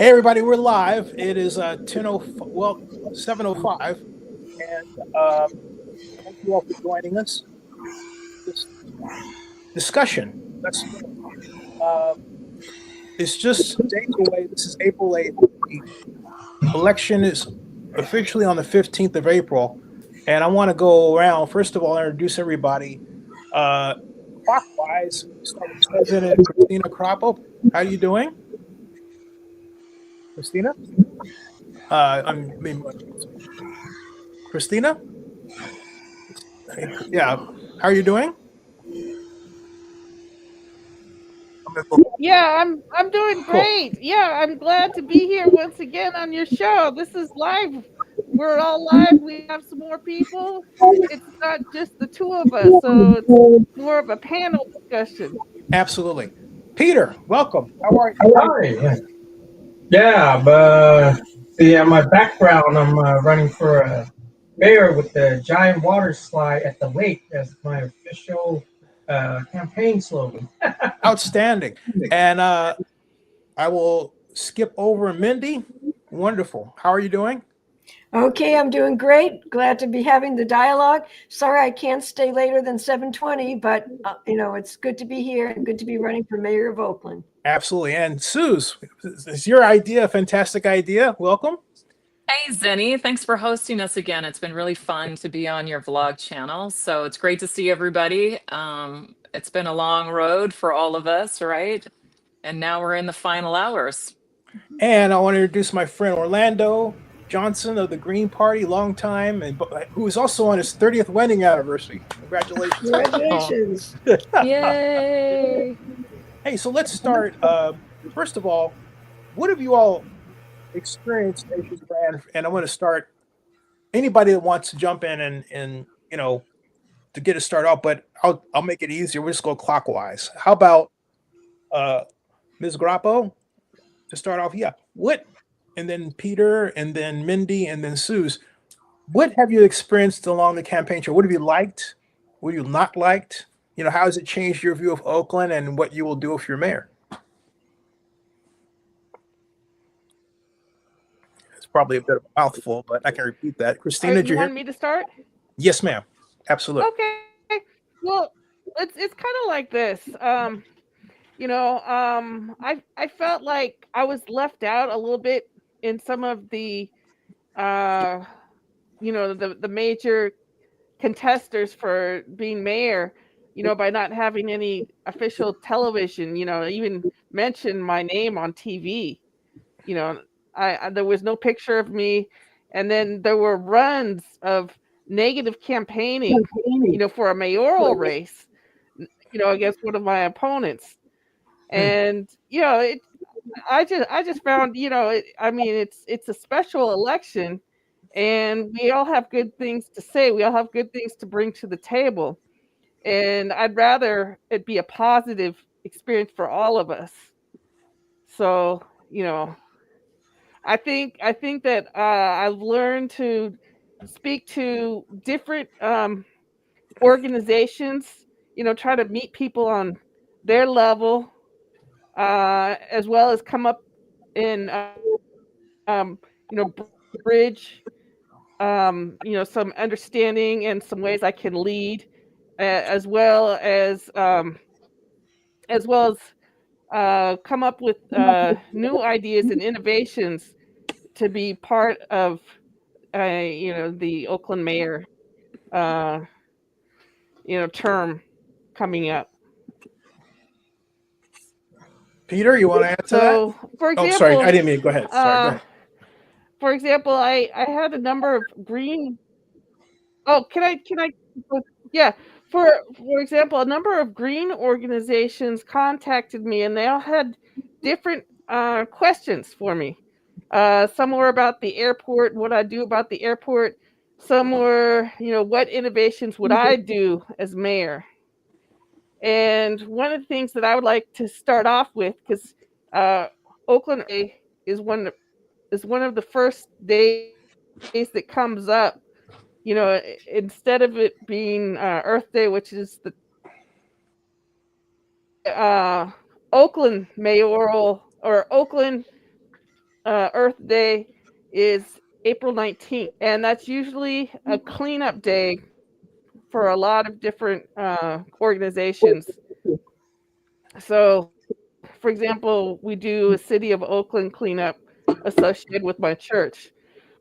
Hey everybody, we're live. It is 7:05, and thank you all for joining us. This discussion. Let's. Uh, it's just days away. This is April 8th. The election is officially on the 15th of April, and I want to go around. First of all, introduce everybody. Uh, Clockwise, start with President Christina Croppo. How are you doing, Christina? I mean, Christina. Yeah. How are you doing? I'm gonna go. Yeah, I'm doing Cool. great. Yeah, I'm glad to be here once again on your show. This is live. We're all live. We have some more people. It's not just the two of us, so it's more of a panel discussion. Absolutely. Peter, welcome. How are you? Hi. Yeah, but see, my background, I'm running for mayor with the giant water slide at the lake as my official campaign slogan. Outstanding. And I will skip over Mindy. Wonderful. How are you doing? Okay, I'm doing great. Glad to be having the dialogue. Sorry I can't stay later than 7:20, but it's good to be here and good to be running for mayor of Oakland. Absolutely. And Suze, is your idea a fantastic idea? Welcome. Hey, Zenny. Thanks for hosting us again. It's been really fun to be on your vlog channel. So it's great to see everybody. It's been a long road for all of us, right? And now we're in the final hours. And I want to introduce my friend Orlando Johnson of the Green Party, long time, and who is also on his 30th wedding anniversary. Congratulations. Congratulations. Yay. Hey, so let's start. First of all, what have you all experienced Nation's Brand? And I want to start anybody that wants to jump in and to get it started off, but I'll make it easier. We'll just go clockwise. How about Ms. Grappo to start off? Yeah. What? And then Peter, and then Mindy, and then Suze. What have you experienced along the campaign trail? What have you liked? What have you not liked? How has it changed your view of Oakland and what you will do if you're mayor? It's probably a bit of a mouthful, but I can repeat that. Christina, did You you hear? want me to start? Yes, ma'am. Absolutely. Okay. Well, it's kind of like this. I felt like I was left out a little bit in some of the uh, the major contesters for being mayor, by not having any official television, even mention my name on TV. You know, I there was no picture of me, and then there were runs of negative campaigning, for a mayoral race, against one of my opponents. Hmm. And I just found, it's a special election, and we all have good things to say. We all have good things to bring to the table. And I'd rather it be a positive experience for all of us. So, I think that I've learned to speak to different organizations, try to meet people on their level, as well as come up and bridge some understanding and some ways I can lead, as well as come up with new ideas and innovations to be part of the Oakland mayor uh, term coming up. Peter, you want to add to that? So, for Oh, sorry. I example, didn't mean to. Go ahead. Sorry. Go uh, ahead. I had a number of green. Oh, can I? Yeah. For example, a number of green organizations contacted me, and they all had different questions for me. Some were about the airport, what I do about the airport. Some were, what innovations would I do as mayor? And one of the things that I would like to start off with, because uh, Oakland is one of the first days that comes up. Instead of it being Earth Day, which is the Oakland Mayoral or Oakland Earth Day is April 19th, and that's usually a cleanup day for a lot of different organizations. So, for example, we do a City of Oakland cleanup associated with my church.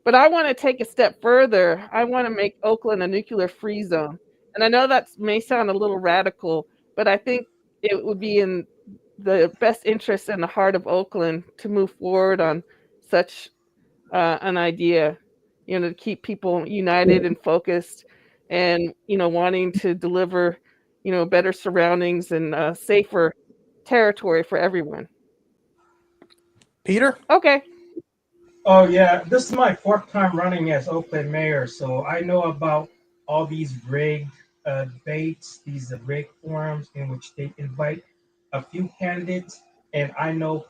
But I want to take a step further. I want to make Oakland a nuclear-free zone. And I know that may sound a little radical, but I think it would be in the best interest and the heart of Oakland to move forward on such an idea, to keep people united and focused and, wanting to deliver, better surroundings and safer territory for everyone. Peter? Okay. Oh yeah, this is my fourth time running as Oakland mayor, so I know about all these rigged debates, these rigged forums in which they invite a few candidates, and I know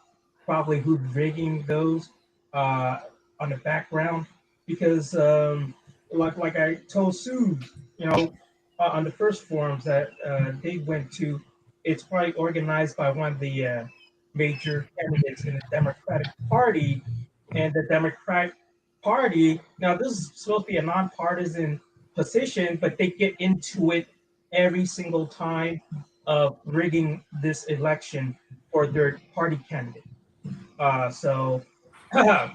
probably who's rigging those uh, on the background because, like I told Sue, on the first forums that they went to, it's probably organized by one of the major candidates in the Democratic Party, and the Democratic Party. Now, this is supposed to be a nonpartisan position, but they get into it every single time of rigging this election for their party candidate. So, so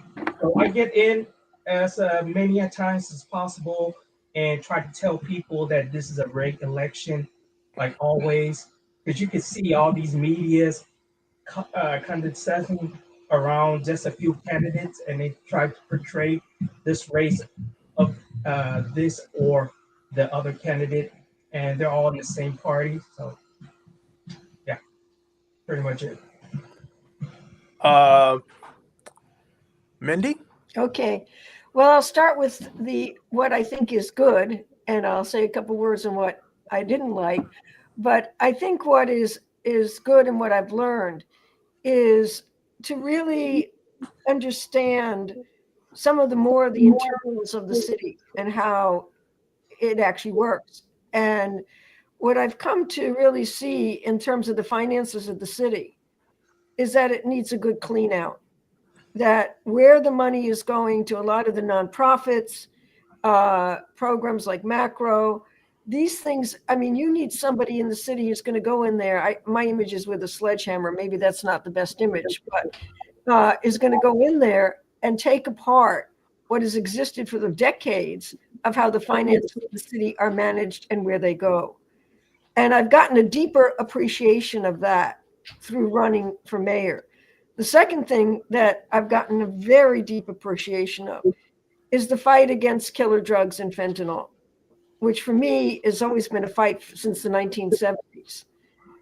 I get in as many a times as possible and try to tell people that this is a rigged election, like always, because you can see all these medias condensing around just a few candidates, and they try to portray this race of this or the other candidate, and they're all in the same party. So, yeah, pretty much it. Mindy? Okay. Well, I'll start with what I think is good, and I'll say a couple words on what I didn't like. But I think what is good and what I've learned is to really understand some of the internals of the city and how it actually works. And what I've come to really see in terms of the finances of the city is that it needs a good clean out. That where the money is going to a lot of the nonprofits, programs like Macro, these things, I mean, you need somebody in the city who's going to go in there. My image is with a sledgehammer. Maybe that's not the best image, but is going to go in there and take apart what has existed for the decades of how the finances of the city are managed and where they go. And I've gotten a deeper appreciation of that through running for mayor. The second thing that I've gotten a very deep appreciation of is the fight against killer drugs and fentanyl, which for me has always been a fight since the 1970s.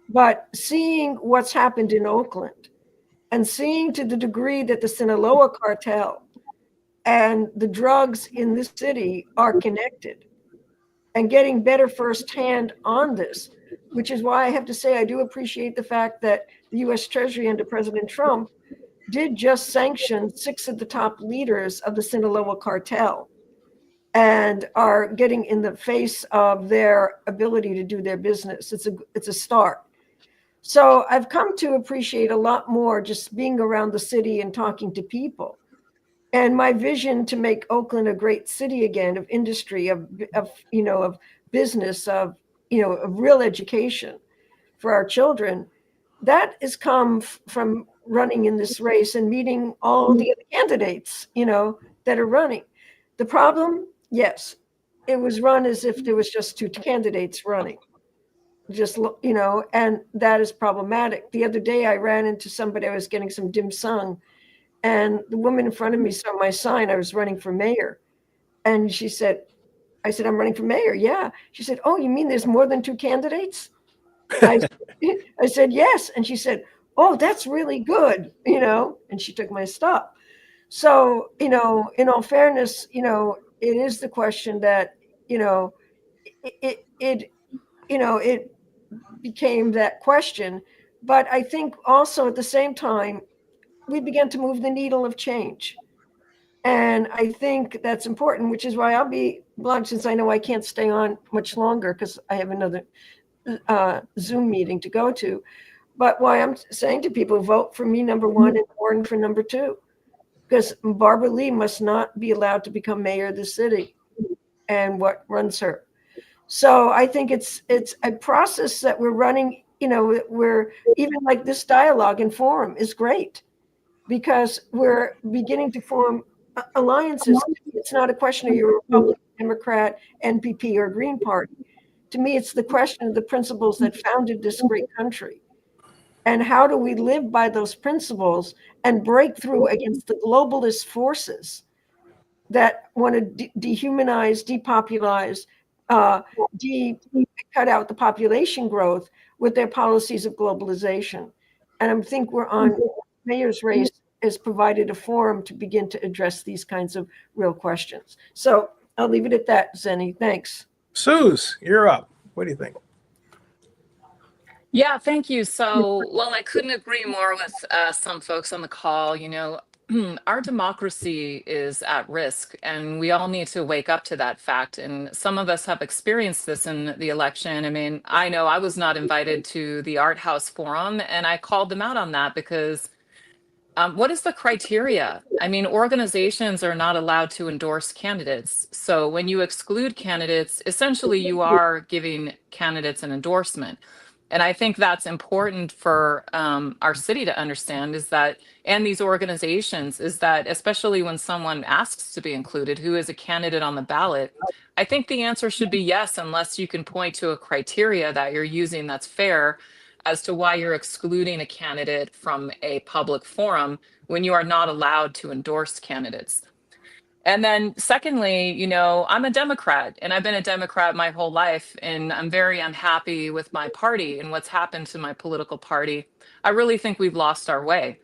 But seeing what's happened in Oakland and seeing to the degree that the Sinaloa cartel and the drugs in this city are connected and getting better firsthand on this, which is why I have to say I do appreciate the fact that the US Treasury under President Trump did just sanction 6 of the top leaders of the Sinaloa cartel and are getting in the face of their ability to do their business. It's a start. So I've come to appreciate a lot more just being around the city and talking to people. And my vision to make Oakland a great city again, of industry, of business, of real education for our children, that has come from running in this race and meeting all the other candidates, that are running. The problem, yes, it was run as if there was just 2 candidates running. And that is problematic. The other day I ran into somebody, I was getting some dim sum, and the woman in front of me saw my sign. I was running for mayor. And I said, I'm running for mayor. Yeah. She said, oh, you mean there's more than 2 candidates? I said, yes. And she said, oh, that's really good, and she took my stuff. So, in all fairness, it is the question that, it became that question. But I think also at the same time, we began to move the needle of change. And I think that's important, which is why I'll be blunt, since I know I can't stay on much longer because I have another Zoom meeting to go to. But why I'm saying to people, vote for me, number 1, and Warren for number 2. because Barbara Lee must not be allowed to become mayor of the city and what runs her. So I think it's a process that we're running, where even like this dialogue and forum is great because we're beginning to form alliances. It's not a question of your Republican, Democrat, NPP, or Green Party. To me, it's the question of the principles that founded this great country. And how do we live by those principles and break through against the globalist forces that want to dehumanize, depopulize, uh, cut out the population growth with their policies of globalization? And I think we're on mayor's race has provided a forum to begin to address these kinds of real questions. So I'll leave it at that, Zenny. Thanks. Suze, you're up. What do you think? Yeah, thank you. So, well, I couldn't agree more with some folks on the call. Our democracy is at risk, and we all need to wake up to that fact. And some of us have experienced this in the election. I mean, I know I was not invited to the Art House Forum, and I called them out on that because what is the criteria? I mean, organizations are not allowed to endorse candidates. So when you exclude candidates, essentially you are giving candidates an endorsement. And I think that's important for our city to understand is that, and these organizations, is that especially when someone asks to be included, who is a candidate on the ballot, I think the answer should be yes, unless you can point to a criteria that you're using that's fair as to why you're excluding a candidate from a public forum when you are not allowed to endorse candidates. And then secondly, I'm a Democrat and I've been a Democrat my whole life, and I'm very unhappy with my party and what's happened to my political party. I really think we've lost our way.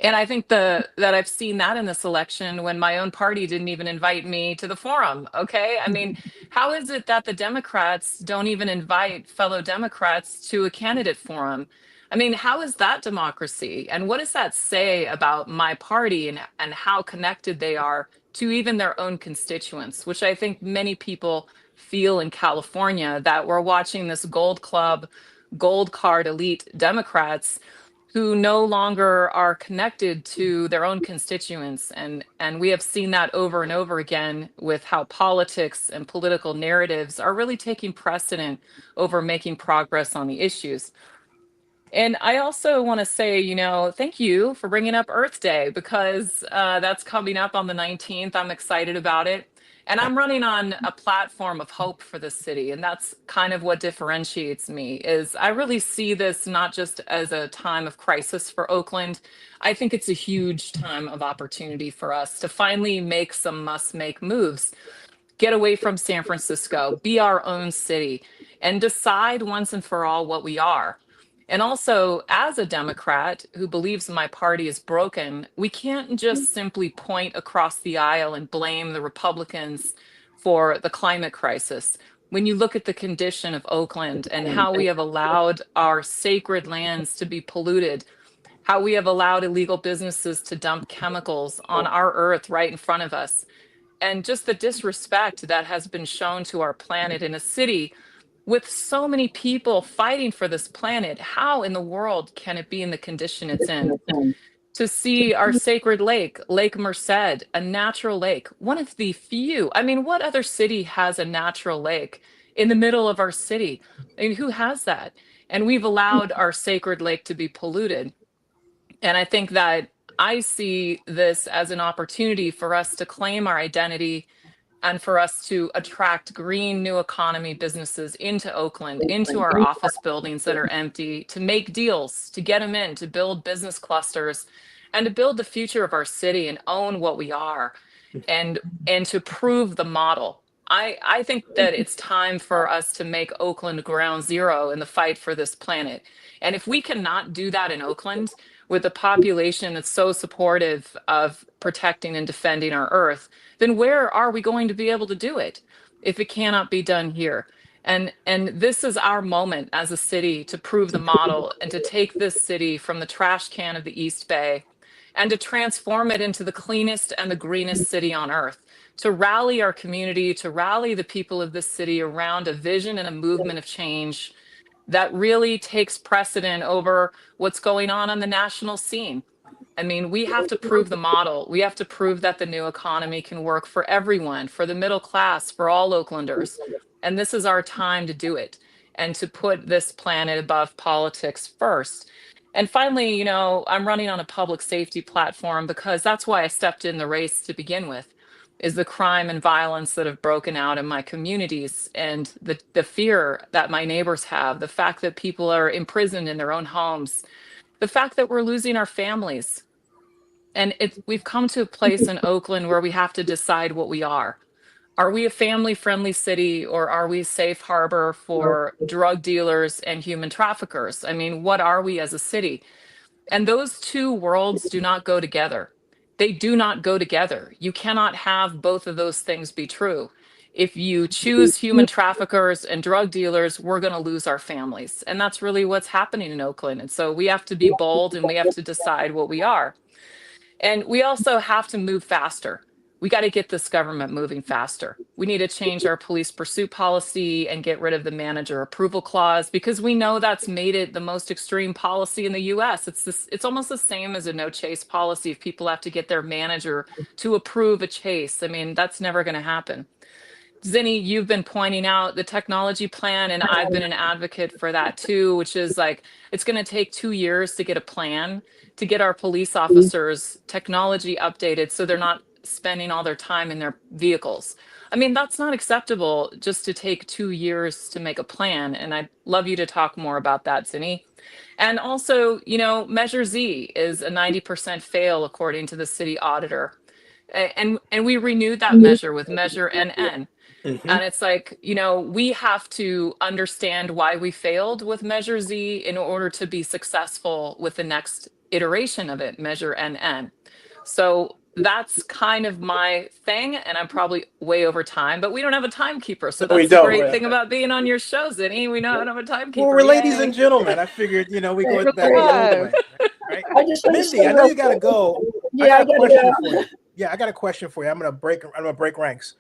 And I think that I've seen that in this election when my own party didn't even invite me to the forum. Okay. I mean, how is it that the Democrats don't even invite fellow Democrats to a candidate forum? I mean, how is that democracy? And what does that say about my party and how connected they are to even their own constituents, which I think many people feel in California, that we're watching this gold club, gold card elite Democrats who no longer are connected to their own constituents. And we have seen that over and over again with how politics and political narratives are really taking precedent over making progress on the issues. And I also want to say, thank you for bringing up Earth Day because that's coming up on the 19th. I'm excited about it. And I'm running on a platform of hope for the city. And that's kind of what differentiates me is I really see this not just as a time of crisis for Oakland. I think it's a huge time of opportunity for us to finally make some must-make moves, get away from San Francisco, be our own city, and decide once and for all what we are. And also, as a Democrat who believes my party is broken, we can't just simply point across the aisle and blame the Republicans for the climate crisis. When you look at the condition of Oakland and how we have allowed our sacred lands to be polluted, how we have allowed illegal businesses to dump chemicals on our earth right in front of us, and just the disrespect that has been shown to our planet in a city with so many people fighting for this planet, how in the world can it be in the condition it's in? To see our sacred lake, Lake Merced, a natural lake, one of the few. I mean, what other city has a natural lake in the middle of our city? I mean, who has that? And we've allowed our sacred lake to be polluted. And I think that I see this as an opportunity for us to claim our identity and for us to attract green new economy businesses into Oakland, into our office buildings that are empty, to make deals, to get them in, to build business clusters, and to build the future of our city and own what we are, and to prove the model. I think that it's time for us to make Oakland ground zero in the fight for this planet. And if we cannot do that in Oakland with a population that's so supportive of protecting and defending our earth, then where are we going to be able to do it if it cannot be done here? And this is our moment as a city to prove the model and to take this city from the trash can of the East Bay and to transform it into the cleanest and the greenest city on earth, to rally our community, to rally the people of this city around a vision and a movement of change that really takes precedent over what's going on the national scene. I mean, we have to prove the model. We have to prove that the new economy can work for everyone, for the middle class, for all Oaklanders. And this is our time to do it and to put this planet above politics first. And finally, you know, I'm running on a public safety platform because that's why I stepped in the race to begin with, is the crime and violence that have broken out in my communities and the fear that my neighbors have, the fact that people are imprisoned in their own homes, the fact that we're losing our families. And we've come to a place in Oakland where we have to decide what we are. Are we a family-friendly city, or are we a safe harbor for drug dealers and human traffickers? I mean, what are we as a city? And those two worlds do not go together. They do not go together. You cannot have both of those things be true. If you choose human traffickers and drug dealers, we're going to lose our families. And that's really what's happening in Oakland. And so we have to be bold and we have to decide what we are. And we also have to move faster. We got to get this government moving faster. We need to change our police pursuit policy and get rid of the manager approval clause, because we know that's made it the most extreme policy in the US. It's almost the same as a no chase policy. If people have to get their manager to approve a chase, I mean, that's never going to happen. Zinni, you've been pointing out the technology plan, and I've been an advocate for that too, which is like, it's going to take 2 years to get a plan to get our police officers technology updated so they're not spending all their time in their vehicles. I mean, that's not acceptable just to take 2 years to make a plan. And I'd love you to talk more about that, Zinni. And also, you know, Measure Z is a 90% fail according to the city auditor. And we renewed that measure with Measure NN. And it's like, you know, we have to understand why we failed with Measure Z in order to be successful with the next iteration of it, Measure NN. So that's kind of my thing, and I'm probably way over time, but we don't have a timekeeper. So that's the great thing about being on your show, Zinni. We don't have a timekeeper. Well, we're ladies and gentlemen. I figured, you know, we go back the old way. Right? Mindy, I know you got to go. Yeah, I got a question for you. Yeah, I got a question for you. I'm gonna break ranks.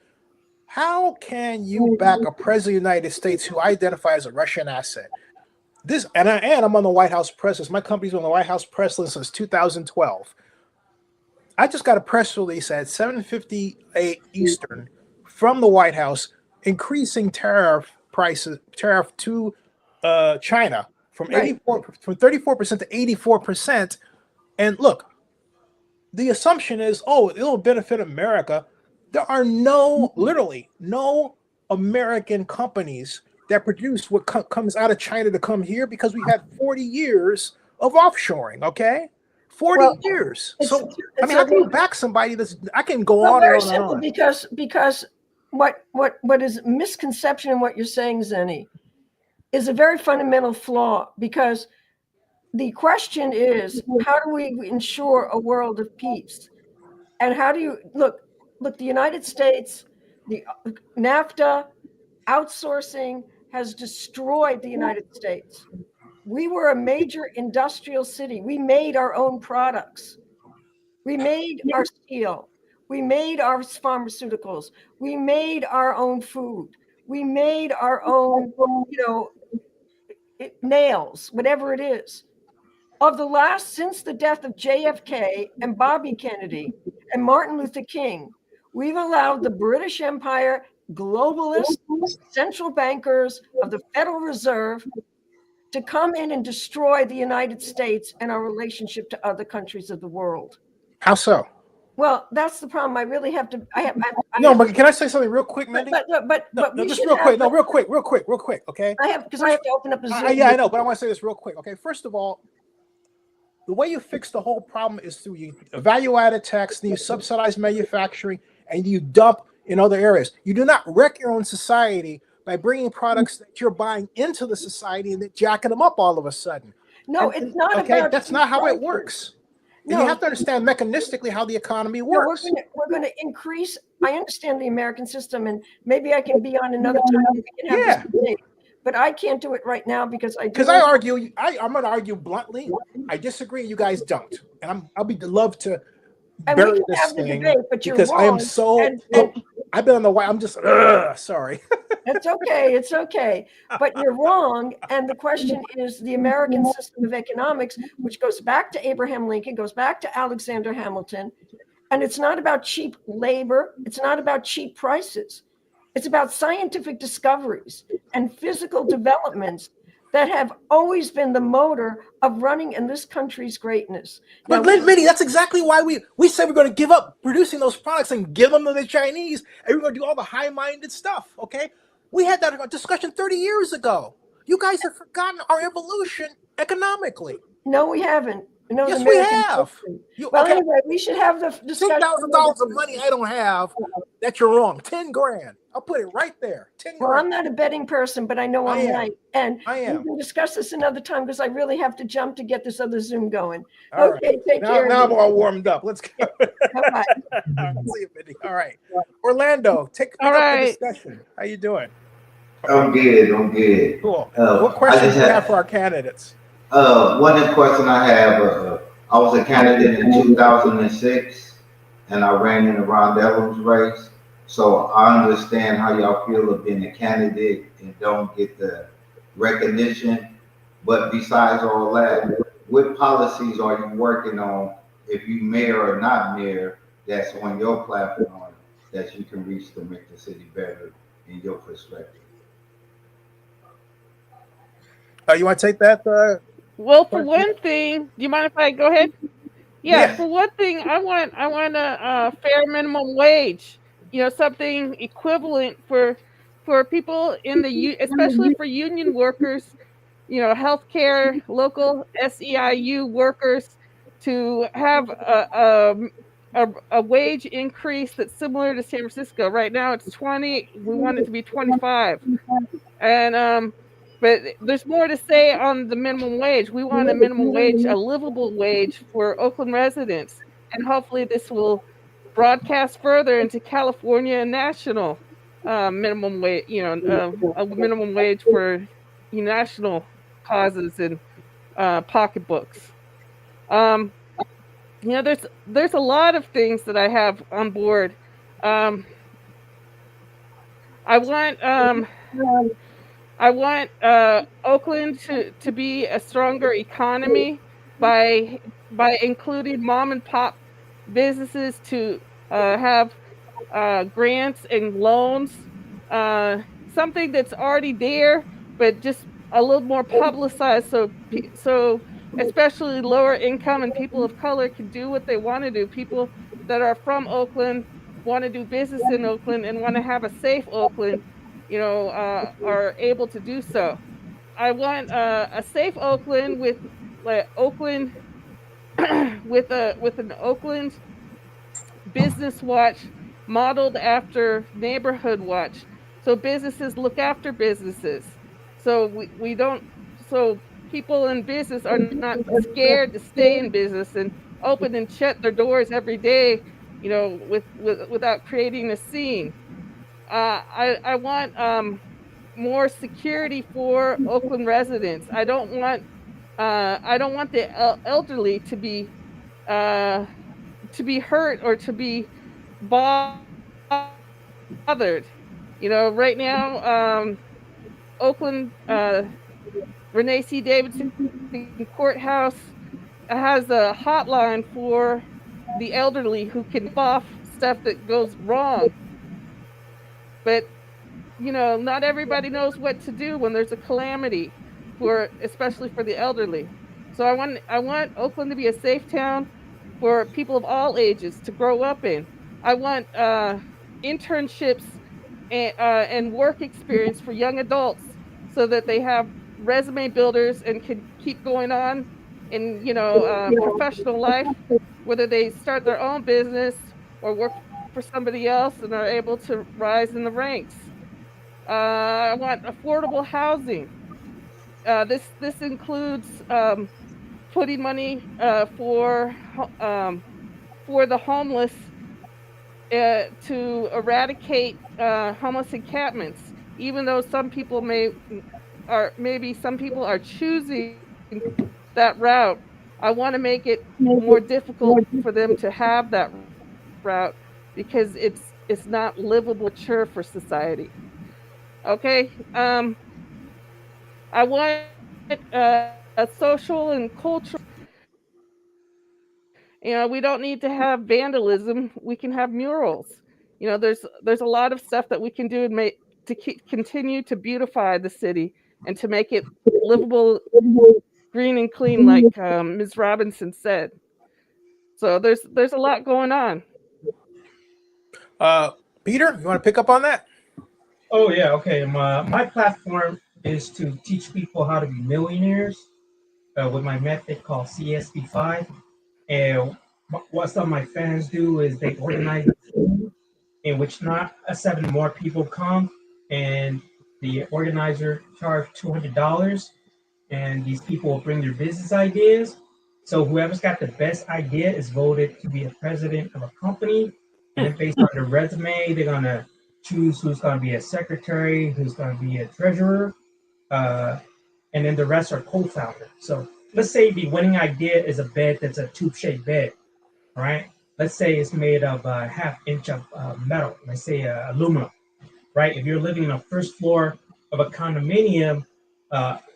How can you back a president of the United States who identifies as a Russian asset? This and I'm on the White House press list. My company's on the White House press list since 2012. I just got a press release at 7:58 Eastern from the White House increasing tariff to China from 34% to 84%. And look, the assumption is, oh, it'll benefit America. There are literally no American companies that produce what comes out of China to come here, because we had 40 years of offshoring, okay? 40 years. So, I mean, I can back somebody I can go on and on and on. Because what is misconception in what you're saying, Zinni, is a very fundamental flaw, because the question is, how do we ensure a world of peace? And how do you look, the United States, the NAFTA outsourcing has destroyed the United States. We were a major industrial city. We made our own products. We made our steel. We made our pharmaceuticals. We made our own food. We made our own, nails, whatever it is. Since the death of JFK and Bobby Kennedy and Martin Luther King, we've allowed the British Empire, globalists, central bankers of the Federal Reserve to come in and destroy the United States and our relationship to other countries of the world. How so? Well, that's the problem. I really have to. But can I say something real quick, Mindy? But just real quick. No, real quick. Okay. Because I have to open up a Zoom. I know, but I want to say this real quick. Okay. First of all, the way you fix the whole problem is through you value-added tax, then you subsidize manufacturing, and you dump in other areas. You do not wreck your own society by bringing products that you're buying into the society and then jacking them up all of a sudden. No, it's not about. That's not how it works. No. You have to understand mechanistically how the economy works. No, we're going to increase. I understand the American system, and maybe I can be on another time. We can have this debate. But I can't do it right now because I'm going to argue bluntly. I disagree. You guys don't, and I'll be love to bury this thing, because I am so. I've been on the way. I'm just sorry. It's okay. It's okay. But you're wrong. And the question is the American system of economics, which goes back to Abraham Lincoln, goes back to Alexander Hamilton. And it's not about cheap labor. It's not about cheap prices. It's about scientific discoveries and physical developments that have always been the motor of running in this country's greatness. But Minnie, that's exactly why we said we're going to give up producing those products and give them to the Chinese, and we're going to do all the high-minded stuff. Okay, we had that discussion 30 years ago. You guys have forgotten our evolution economically. No, we haven't. No, yes, we have. Well, okay. Anyway, we should have the discussion. $10,000 of money I don't have. That you're wrong. 10 grand. I'll put it right there. 10 grand. Well, I'm not a betting person, but I know I'm right. And I am. we can discuss this another time because I really have to jump to get this other Zoom going. All okay, right. Take care. Now I'm all warmed up. Let's go. Bye-bye. See you, Mindy. All right. Orlando, take up the discussion. How you doing? I'm good. I'm good. Cool. What questions do you have for our candidates? One question I have, I was a candidate in 2006 and I ran in the Ron Evans race. So I understand how y'all feel of being a candidate and don't get the recognition. But besides all that, what policies are you working on, if you mayor or not mayor, that's on your platform that you can reach to make the city better in your perspective? You want to take that? Well, for one thing, do you mind if I go ahead? Yeah. For one thing, I want a fair minimum wage. You know, something equivalent for people in especially for union workers. You know, healthcare, local SEIU workers to have a wage increase that's similar to San Francisco. Right now, it's 20. We want it to be 25, and but there's more to say on the minimum wage. We want a minimum wage, a livable wage for Oakland residents. And hopefully this will broadcast further into California and national minimum wage, a minimum wage for national causes and pocketbooks. There's a lot of things that I have on board. I want Oakland to be a stronger economy by including mom and pop businesses to have grants and loans, something that's already there, but just a little more publicized, so especially lower income and people of color can do what they want to do. People that are from Oakland want to do business in Oakland and want to have a safe Oakland, are able to do so. I want a safe Oakland with Oakland with an Oakland business watch modeled after neighborhood watch. So businesses look after businesses. So we don't. So people in business are not scared to stay in business and open and shut their doors every day, without creating a scene. I want more security for Oakland residents. I don't want the elderly to be hurt or to be bothered. Right now, Oakland Renee C. Davidson Courthouse has a hotline for the elderly who can off stuff that goes wrong. But not everybody knows what to do when there's a calamity, especially for the elderly. So I want Oakland to be a safe town for people of all ages to grow up in. I want internships and work experience for young adults so that they have resume builders and can keep going on in professional life, whether they start their own business or work for somebody else and are able to rise in the ranks. I want affordable housing. This includes putting money for the homeless to eradicate homeless encampments. Even though some people are choosing that route, I want to make it more difficult for them to have that route because it's not livable, mature for society. Okay. I want a social and cultural. We don't need to have vandalism. We can have murals. There's a lot of stuff that we can do and make to continue to beautify the city and to make it livable, green and clean, like Ms. Robinson said. So there's a lot going on. Peter, you want to pick up on that? Oh yeah, okay. My platform is to teach people how to be millionaires with my method called CSP5. And what some of my fans do is they organize a team in which not a seven more people come, and the organizer charge $200, and these people will bring their business ideas. So whoever's got the best idea is voted to be a president of a company, and then based on their resume, they're gonna choose who's gonna be a secretary, who's gonna be a treasurer, uh, and then the rest are co-founders. So let's say the winning idea is a bed that's a tube-shaped bed, right? Let's say it's made of a half inch of metal, let's say aluminum, right? If you're living on the first floor of a condominium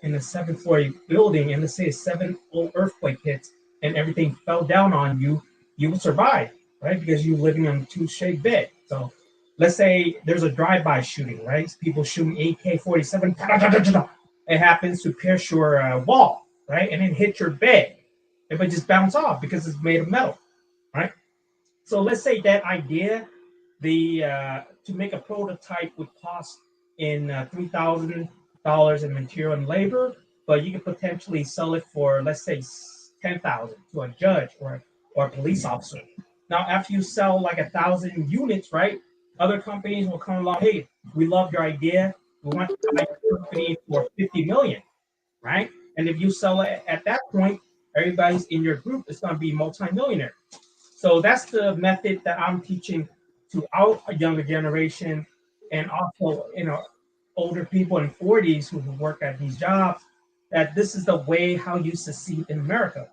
in a seventh floor building, and let's say 7 earthquake hits and everything fell down on you, you will survive, right? Because you're living on a two-shaped bed. So let's say there's a drive-by shooting, right? People shooting AK-47, it happens to pierce your wall, right? And then hit your bed. It would just bounce off because it's made of metal, right? So let's say that idea, the to make a prototype would cost in $3,000 in material and labor, but you could potentially sell it for, let's say, 10,000 to a judge or a police officer. Now, after you sell like 1,000 units, right? Other companies will come along. Hey, we love your idea. We want to buy your company for 50 million, right? And if you sell it at that point, everybody's in your group is going to be multimillionaire. So that's the method that I'm teaching to our younger generation, and also older people in 40s who work at these jobs. That this is the way how you succeed in America,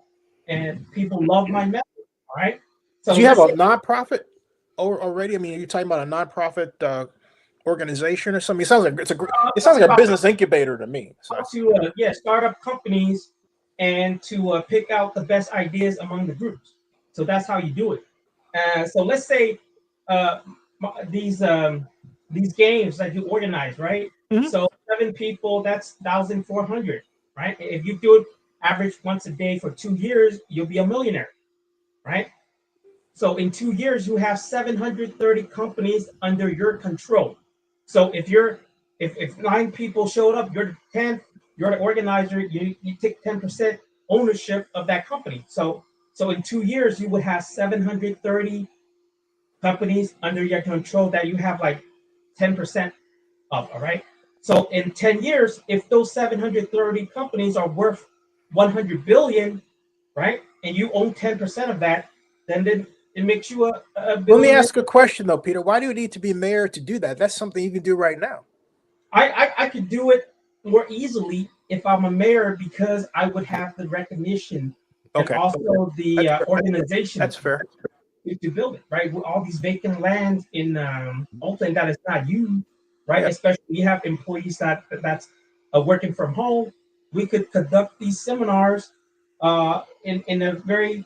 and people love my method. All right. So Do you have let's a say nonprofit already? I mean, are you talking about a nonprofit organization or something? It sounds like it sounds like a business incubator to me. So. to start up companies and to pick out the best ideas among the groups. So that's how you do it. So let's say uh, these games that you organize, right? Mhm. So 7 people, that's 1,400, right? If you do it average once a day for 2 years, you'll be a millionaire, right? So in 2 years, you have 730 companies under your control. So if 9 people showed up, you're the 10th, you're the organizer, you take 10% ownership of that company. So in 2 years, you would have 730 companies under your control that you have like 10% of, all right? So in 10 years, if those 730 companies are worth 100 billion, right? And you own 10% of that, then it makes you a Let me billionaire. ask a question though, Peter. Why do you need to be mayor to do that? That's something you can do right now. I could do it more easily if I'm a mayor because I would have the recognition and Okay. also the That's fair. organization That's fair. to build it, right? With all these vacant lands in Oakland that is not used, right? Yeah. Especially we have employees that's working from home. We could conduct these seminars in a very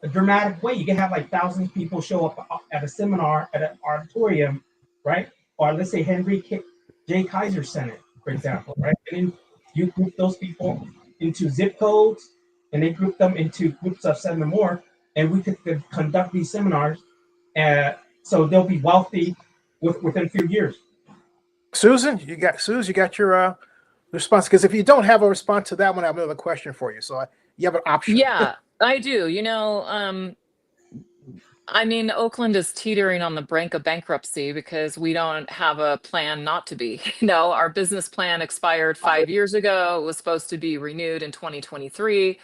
dramatic way. You can have like thousands of people show up at a seminar at an auditorium, right? Or let's say J. Kaiser Center, for example, right? And then you group those people into zip codes, and they group them into groups of 7 or more, and we could conduct these seminars, so they'll be wealthy within a few years. Susan, you got your response, because if you don't have a response to that one, I have another question for you. So you have an option. Yeah, I do. I mean, Oakland is teetering on the brink of bankruptcy because we don't have a plan not to be. Our business plan expired 5 years ago. It was supposed to be renewed in 2023,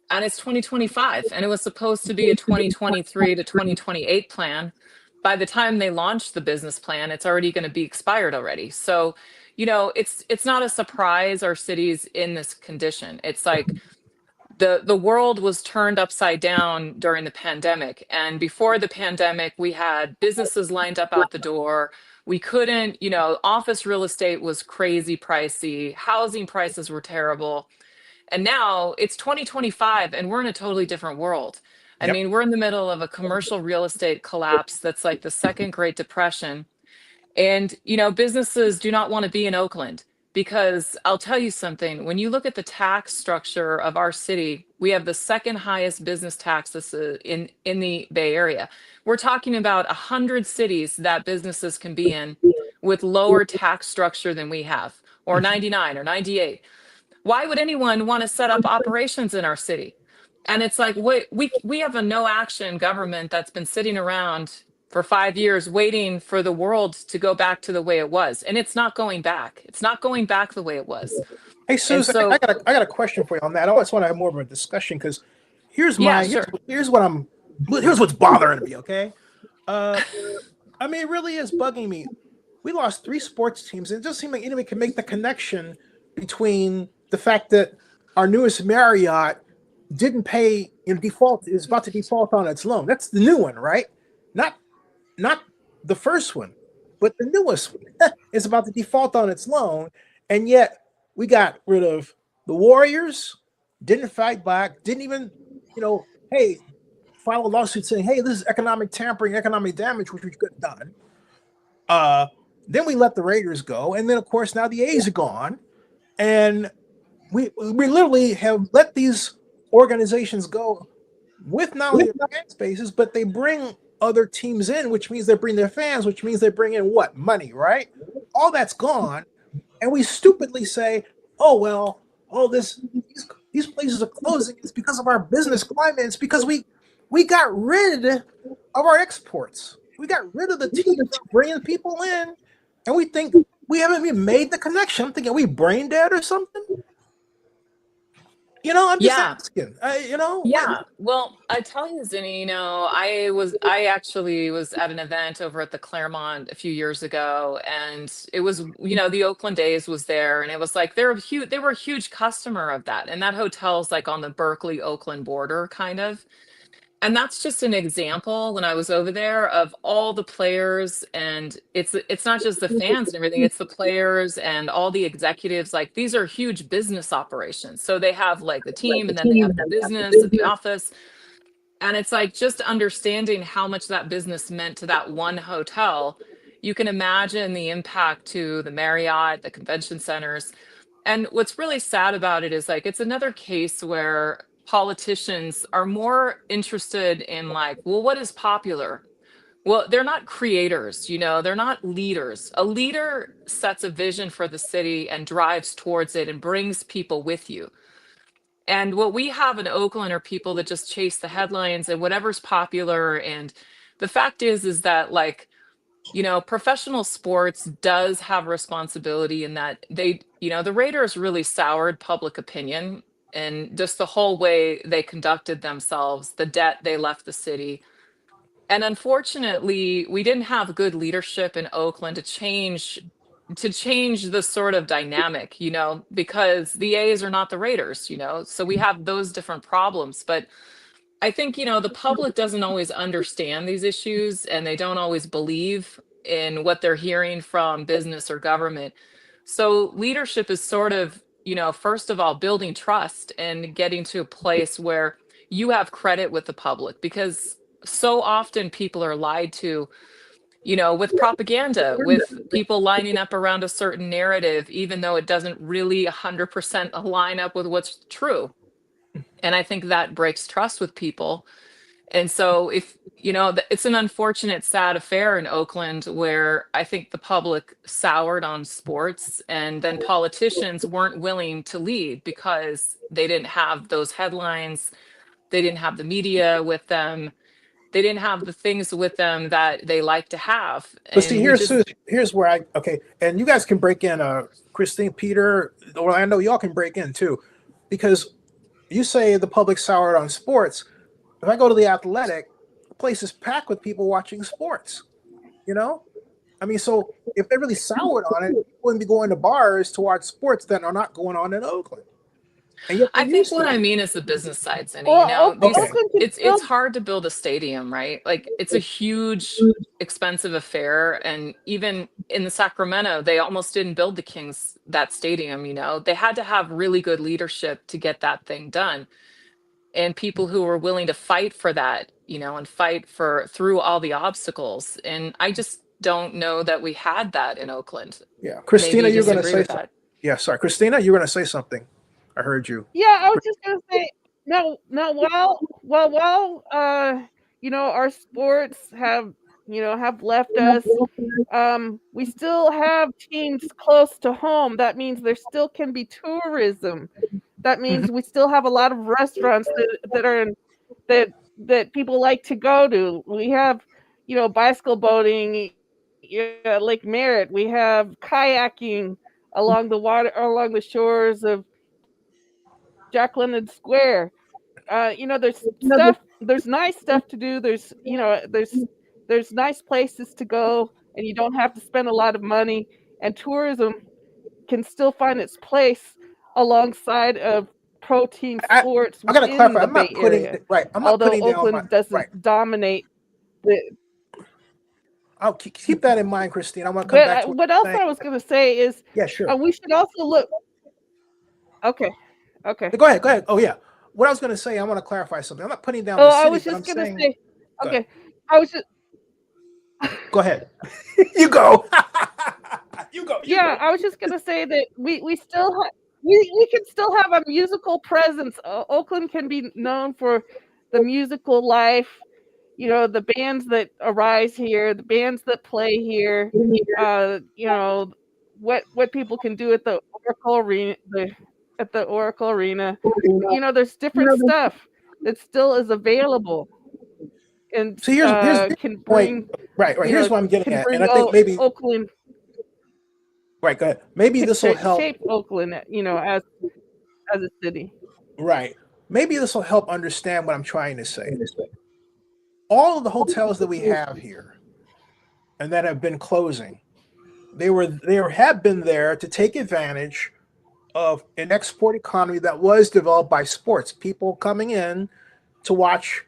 and it's 2025, and it was supposed to be a 2023 to 2028 plan. By the time they launched the business plan, it's already going to be expired already. So, it's not a surprise our city's in this condition. It's like the world was turned upside down during the pandemic. And before the pandemic, we had businesses lined up out the door. We couldn't, office real estate was crazy pricey. Housing prices were terrible. And now it's 2025 and we're in a totally different world. I Yep. mean, we're in the middle of a commercial real estate collapse that's like the second Great Depression. And, businesses do not want to be in Oakland because I'll tell you something. When you look at the tax structure of our city, we have the second highest business taxes in the Bay Area. We're talking about 100 cities that businesses can be in with lower tax structure than we have, or 99 or 98. Why would anyone want to set up operations in our city? And it's like, we have a no action government that's been sitting around for 5 years waiting for the world to go back to the way it was. And it's not going back. It's not going back the way it was. Hey, And Susan, so, I got a question for you on that. I always want to have more of a discussion because here's yeah, my sure. here's what's bothering me. Okay, I mean, it really is bugging me. We lost 3 sports teams, and it doesn't seem like anybody can make the connection between the fact that our newest Marriott didn't pay in default, is about to default on its loan. That's the new one, right? Not the first one, but the newest one is about to default on its loan, and yet we got rid of the Warriors, didn't fight back, didn't even, hey, file a lawsuit saying, hey, this is economic tampering, economic damage, which we could have done. Then we let the Raiders go, and then of course now the A's are gone, and we literally have let these organizations go with not only their fan spaces, but they bring other teams in, which means they bring their fans, which means they bring in what? Money, right? All that's gone, and we stupidly say, oh well, these places are closing. It's because of our business climate. It's because we got rid of our exports. We got rid of the teams that are bringing people in, and we think we haven't even made the connection. I'm thinking, are we brain dead or something? I'm just Yeah. asking. Yeah. Well, I tell you, Zinni, I actually was at an event over at the Claremont a few years ago, and it was, the Oakland A's was there, and it was like they were a huge customer of that. And that hotel's like on the Berkeley Oakland border, kind of. And that's just an example when I was over there of all the players, and it's not just the fans and everything, it's the players and all the executives. Like, these are huge business operations. So they have like the team, and then they have the business at the office. And it's like just understanding how much that business meant to that one hotel. You can imagine the impact to the Marriott, the convention centers. And what's really sad about it is like it's another case where politicians are more interested in like, well, what is popular? Well, they're not creators, they're not leaders. A leader sets a vision for the city and drives towards it and brings people with you. And what we have in Oakland are people that just chase the headlines and whatever's popular. And the fact is that like, professional sports does have responsibility in that the Raiders really soured public opinion and just the whole way they conducted themselves, the debt they left the city. And unfortunately, we didn't have good leadership in Oakland to change the sort of dynamic, because the A's are not the Raiders, so we have those different problems. But I think, the public doesn't always understand these issues, and they don't always believe in what they're hearing from business or government. So leadership is sort of, first of all, building trust and getting to a place where you have credit with the public, because so often people are lied to, with propaganda, with people lining up around a certain narrative, even though it doesn't really 100% align up with what's true. And I think that breaks trust with people. And so if, it's an unfortunate, sad affair in Oakland where I think the public soured on sports, and then politicians weren't willing to lead because they didn't have those headlines. They didn't have the media with them. They didn't have the things with them that they like to have. But see, And we just, here's where and you guys can break in. Christine, Peter, Orlando, y'all can break in too, because you say the public soured on sports. If I go to the Athletic, the place is packed with people watching sports. I mean, so if they really soured on it, people wouldn't be going to bars to watch sports that are not going on in Oakland. And yet I they're think used what to I it. mean is the business side, Cindy. You Well, know, these Okay. Oakland can it's still. hard to build a stadium, right? Like it's a huge, expensive affair. And even in the Sacramento, they almost didn't build the Kings that stadium, you know. They had to have really good leadership to get that thing done. And people who were willing to fight for that, you know, and fight for through all the obstacles. And I just don't know that we had that in Oakland. Yeah. Maybe Christina, you you're going to disagree say with something. that. Yeah. Sorry. Christina, you're going to say something. I heard you. Yeah, I was just gonna say, no, while you know, our sports have, you know, have left us, we still have teams close to home. That means there still can be tourism. That means we still have a lot of restaurants that are in, that people like to go to. We have, you know, bicycle boating, yeah, Lake Merritt. We have kayaking along the water, along the shores of Jack London Square. You know, there's stuff, there's nice stuff to do. There's, you know, there's nice places to go, and you don't have to spend a lot of money. And tourism can still find its place alongside of pro team I, sports I got to within clarify. the I'm Bay not putting, Area. right. I'm not Although putting down my, Oakland doesn't right. dominate the. I'll keep that in mind, Christine. I want to come back to what What you're else saying. I was going to say is, Yeah, sure. we should also look. Okay, okay. Go ahead. Go ahead. Oh, yeah. What I was going to say, I want to clarify something. I'm not putting down Oh, the I city, was but I'm just going to saying, say. go ahead. Okay, I was just. Go ahead. You go. You go. You Yeah, go. I was just gonna say that we still have, we can still have a musical presence. Oakland can be known for the musical life. You know, the bands that arise here, the bands that play here. You know, what people can do at the Oracle Arena, at the Oracle Arena. You know, there's different stuff that still is available and See, here's the can point. bring, Right. you Here's know, what I'm getting can at. And bring I think maybe, Oakland, right. Go ahead. Maybe can this will help. shape Oakland, you know, as a city. Right. Maybe this will help understand what I'm trying to say. All of the hotels that we have here and that have been closing, they have been there to take advantage of an export economy that was developed by sports. People coming in to watch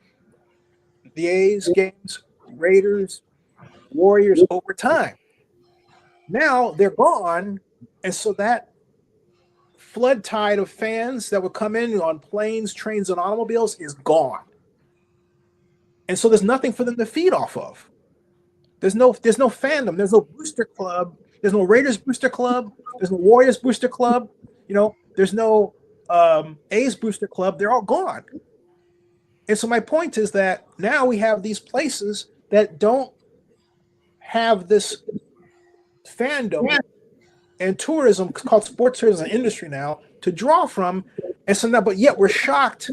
the A's games, Raiders, Warriors over time. Now they're gone, and so that flood tide of fans that would come in on planes, trains, and automobiles is gone. And so there's nothing for them to feed off of. There's no fandom. There's no booster club. There's no Raiders booster club. There's no Warriors booster club. You know, there's no A's booster club. They're all gone. And so my point is that now we have these places that don't have this fandom and tourism, called sports tourism industry now, to draw from. And so now, but yet we're shocked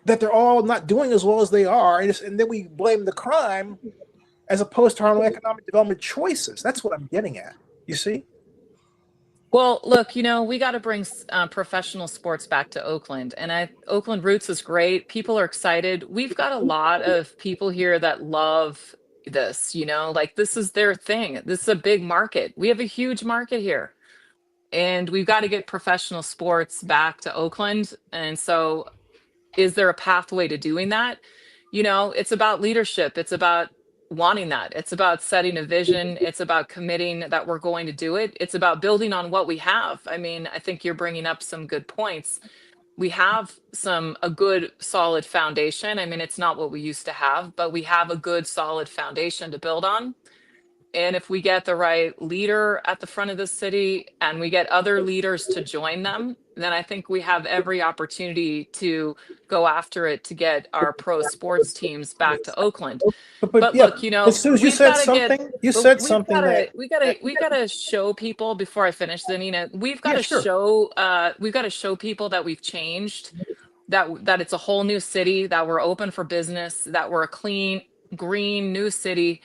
that they're all not doing as well as they are. And then we blame the crime as opposed to our own economic development choices. That's what I'm getting at. You see? Well, look, you know, we got to bring professional sports back to Oakland. And Oakland Roots is great. People are excited. We've got a lot of people here that love this, you know, like this is their thing. This is a big market. We have a huge market here. And we've got to get professional sports back to Oakland. And so, is there a pathway to doing that? You know, it's about leadership. It's about wanting that. It's about setting a vision. It's about committing that we're going to do it. It's about building on what we have. I mean, I think you're bringing up some good points. We have a good solid foundation. I mean, it's not what we used to have, but we have a good solid foundation to build on. And if we get the right leader at the front of the city and we get other leaders to join them, then I think we have every opportunity to go after it to get our pro sports teams back to Oakland. But But yeah, look, you know, as soon as you we've said got to get something, you said we've something got to that, we got to show people before I finish, Zanina, yeah, sure. we've got to show people that we've changed, that it's a whole new city, that we're open for business, that we're a clean, green new city,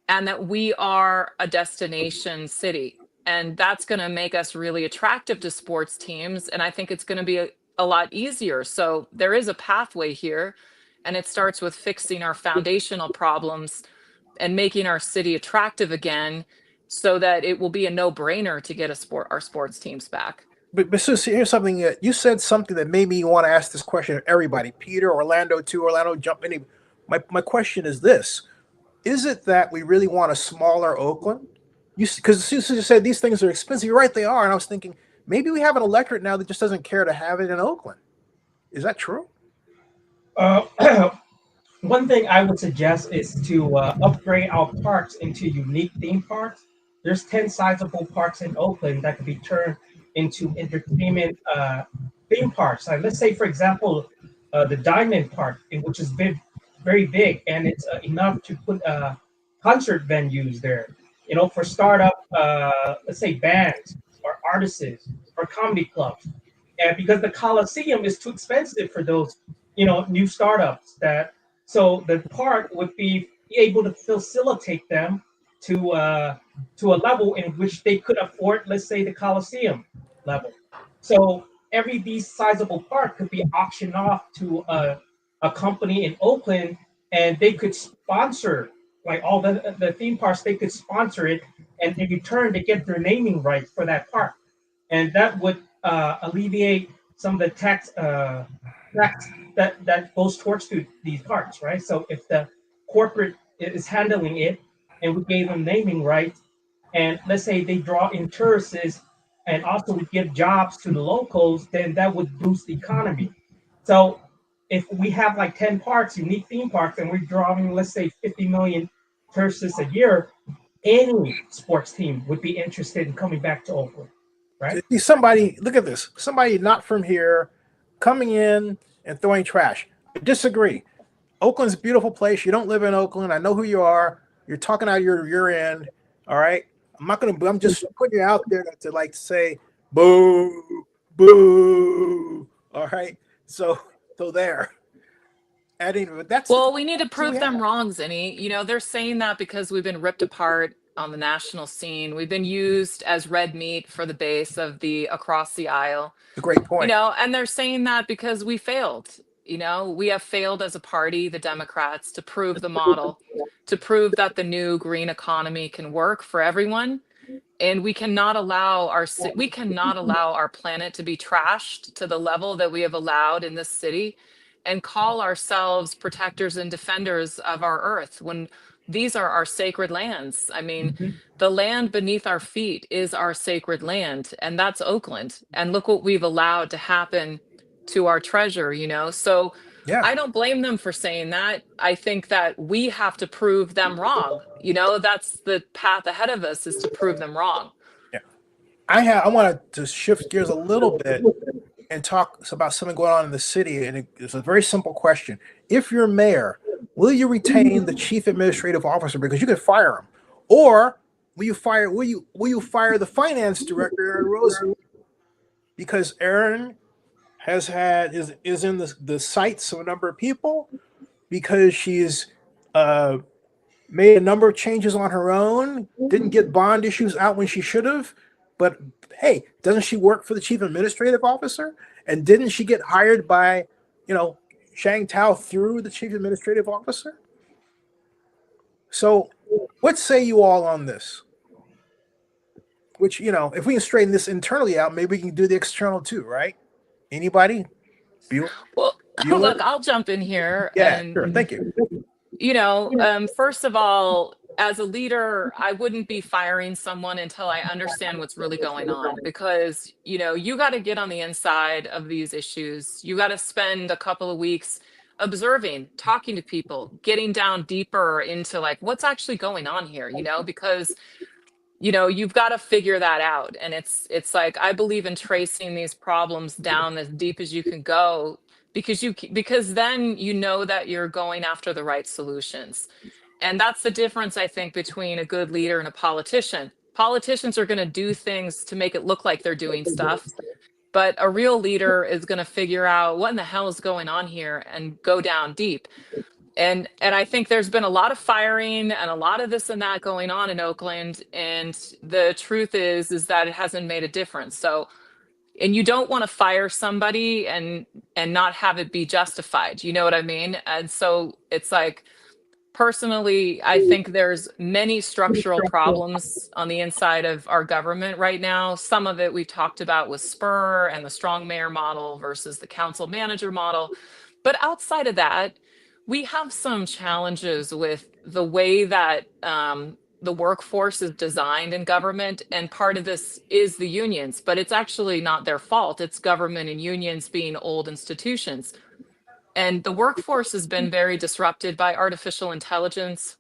and that we are a destination city. And that's going to make us really attractive to sports teams. And I think it's going to be a lot easier. So there is a pathway here. And it starts with fixing our foundational problems and making our city attractive again so that it will be a no brainer to get our sports teams back. But Sus, here's something that you said something that made me want to ask this question of everybody. Peter, Orlando, too. Orlando, jump in. My question is this: is it that we really want a smaller Oakland? Because Susan just said these things are expensive. You're right, they are. And I was thinking maybe we have an electorate now that just doesn't care to have it in Oakland. Is that true? One thing I would suggest is to upgrade our parks into unique theme parks. There's 10 sizable parks in Oakland that could be turned into entertainment theme parks. Like, let's say, for example, the Diamond Park, which is very big, and it's enough to put concert venues there. For startup, let's say bands or artists or comedy clubs. And because the Coliseum is too expensive for those, new startups so the park would be able to facilitate them to a level in which they could afford, let's say, the Coliseum level. So every these sizable park could be auctioned off to a company in Oakland, and they could sponsor like all the theme parks. They could sponsor it, and in return, they get their naming rights for that park, and that would alleviate some of the tax that goes towards to these parks, right? So if the corporate is handling it, and we gave them naming rights, and let's say they draw in tourists, and also we give jobs to the locals, then that would boost the economy. So if we have like 10 parks, unique theme parks, and we're drawing, let's say, 50 million tourists a year, any sports team would be interested in coming back to Oakland, right? See, somebody, look at this. Somebody not from here coming in and throwing trash. I disagree. Oakland's a beautiful place. You don't live in Oakland. I know who you are. You're talking out your end. All right. I'm just putting you out there to like say boo, boo. All right. So there. Adding, but that's Well, we need to what prove we them have. wrong, Zinni. They're saying that because we've been ripped apart on the national scene. We've been used as red meat for the base of the across the aisle. It's a great point. And they're saying that because we failed. We have failed as a party, the Democrats, to prove the model, to prove that the new green economy can work for everyone. And we cannot allow our planet to be trashed to the level that we have allowed in this city and call ourselves protectors and defenders of our earth when these are our sacred lands. I mean, the land beneath our feet is our sacred land, and that's Oakland. And look what we've allowed to happen to our treasure. So Yeah. I don't blame them for saying that. I think that we have to prove them wrong. That's the path ahead of us, is to prove them wrong. Yeah. I wanted to shift gears a little bit and talk about something going on in the city. And it's a very simple question. If you're mayor, will you retain the chief administrative officer because you could fire him? Or will you fire the finance director, Aaron Rose? Because Aaron is in the sights of a number of people because she's made a number of changes on her own, didn't get bond issues out when she should have. But hey, doesn't she work for the chief administrative officer? And didn't she get hired by, Shang Tao through the chief administrative officer? So what say you all on this? Which, if we can straighten this internally out, maybe we can do the external too, right? Anybody? Well, Bueller? look, I'll jump in here. Yeah, And sure. Thank you. First of all, as a leader, I wouldn't be firing someone until I understand what's really going on, because, you got to get on the inside of these issues. You got to spend a couple of weeks observing, talking to people, getting down deeper into like what's actually going on here, because you've got to figure that out. And it's like, I believe in tracing these problems down as deep as you can go, because then that you're going after the right solutions. And that's the difference, I think, between a good leader and a politician. Politicians are going to do things to make it look like they're doing stuff, but a real leader is going to figure out what in the hell is going on here and go down deep. And I think there's been a lot of firing and a lot of this and that going on in Oakland, and the truth is that it hasn't made a difference. So, and you don't want to fire somebody and not have it be justified. You know what I mean? And so it's like, Personally, I think there's many structural problems on the inside of our government right now. Some of it we've talked about with Spur and the strong mayor model versus the council manager model. But outside of that, we have some challenges with the way that the workforce is designed in government. And part of this is the unions, but it's actually not their fault. It's government and unions being old institutions. And the workforce has been very disrupted by artificial intelligence.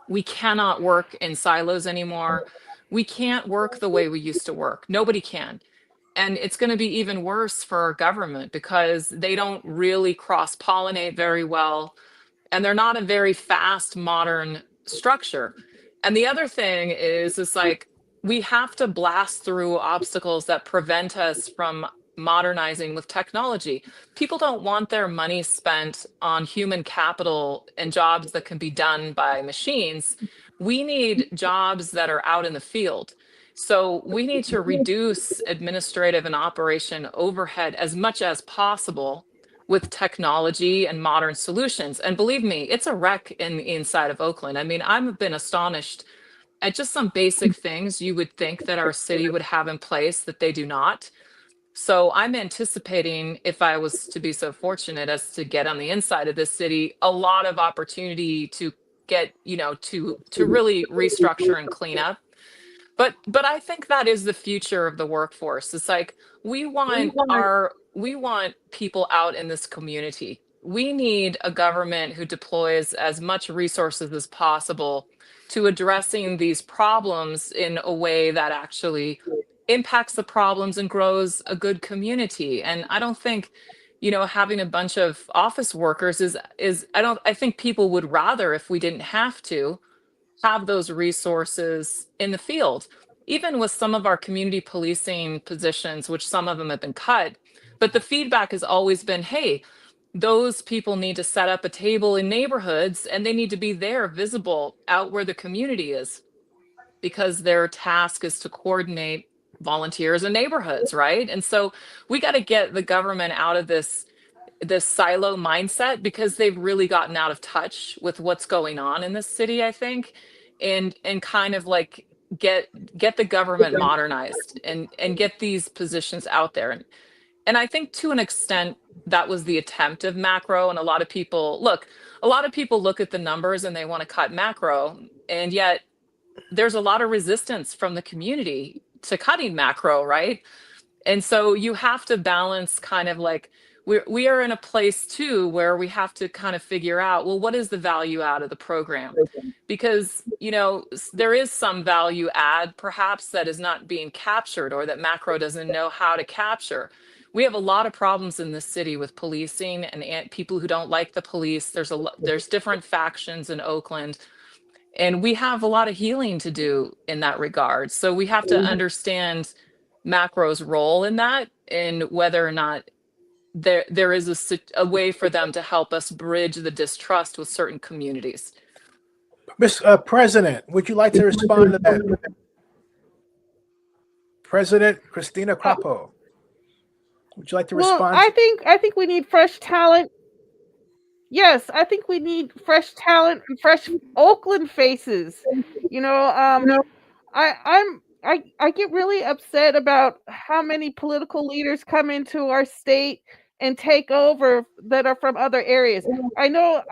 We cannot work in silos anymore. We can't work the way we used to work. Nobody can. And it's going to be even worse for our government because they don't really cross pollinate very well. And they're not a very fast, modern structure. And the other thing is like, we have to blast through obstacles that prevent us from modernizing with technology. People don't want their money spent on human capital and jobs that can be done by machines. We need jobs that are out in the field. So we need to reduce administrative and operation overhead as much as possible with technology and modern solutions. And believe me, it's a wreck in the inside of Oakland. I mean, I've been astonished at just some basic things you would think that our city would have in place that they do not. So I'm anticipating, if I was to be so fortunate as to get on the inside of this city, a lot of opportunity to get, to really restructure and clean up. But I think that is the future of the workforce. It's like we want people out in this community. We need a government who deploys as much resources as possible to addressing these problems in a way that actually impacts the problems and grows a good community. And I don't think, having a bunch of office workers I think people would rather, if we didn't have those resources in the field, even with some of our community policing positions, which some of them have been cut. But the feedback has always been, hey, those people need to set up a table in neighborhoods and they need to be there visible out where the community is, because their task is to coordinate volunteers in neighborhoods, right? And so we got to get the government out of this silo mindset, because they've really gotten out of touch with what's going on in this city, I think, and kind of like get the government modernized and get these positions out there. And I think to an extent that was the attempt of macro. And a lot of people look at the numbers and they want to cut macro, and yet there's a lot of resistance from the community to cutting macro, right? And so you have to balance, kind of like, we are in a place too where we have to kind of figure out, well, what is the value out of the program? Because, there is some value add perhaps that is not being captured, or that macro doesn't know how to capture. We have a lot of problems in this city with policing and people who don't like the police. There's different factions in Oakland, and we have a lot of healing to do in that regard. So we have to understand macro's role in that, and whether or not there is a way for them to help us bridge the distrust with certain communities. Miss President, would you like to respond to that? President Christina Crapo, would you like to respond? Well, I think we need fresh talent. Yes, I think we need fresh talent and fresh Oakland faces. I get really upset about how many political leaders come into our state and take over that are from other areas. I know,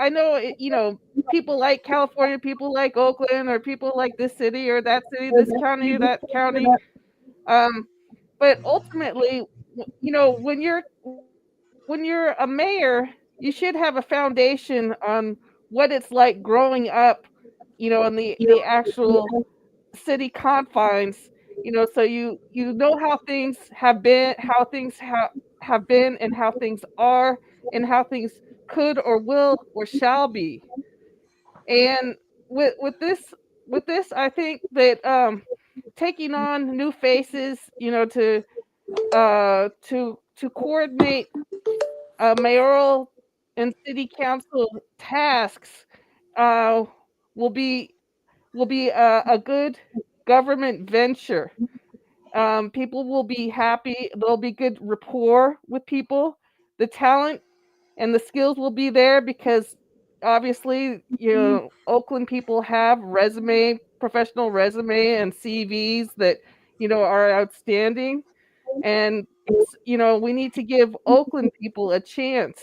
people like California, people like Oakland, or people like this city or that city, this county or that county. But ultimately, when you're a mayor, you should have a foundation on what it's like growing up, in the actual city confines, so you know how things have been, how things have been, and how things are, and how things could or will or shall be. And with this, I think that taking on new faces, to coordinate mayoral and city council tasks uh, will be a good government venture. People will be happy. There'll be good rapport with people. The talent and the skills will be there because obviously, Oakland people have professional resume and CVs that, are outstanding. And, we need to give Oakland people a chance,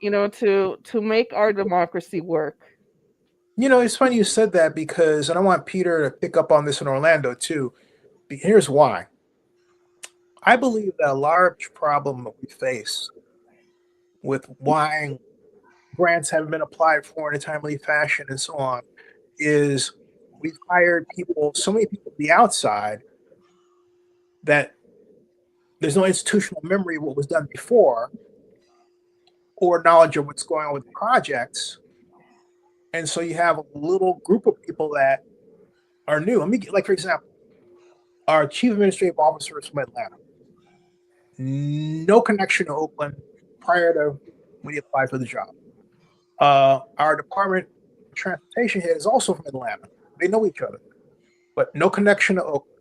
to make our democracy work. It's funny you said that because, and I want Peter to pick up on this in Orlando too. Here's why. I believe that a large problem that we face with why grants haven't been applied for in a timely fashion and so on is we've hired so many people on the outside that there's no institutional memory of what was done before or knowledge of what's going on with projects. And so you have a little group of people that are new. Like, for example, our chief administrative officer is from Atlanta. No connection to Oakland prior to when he applied for the job. Our department transportation head is also from Atlanta. They know each other, but no connection to Oakland.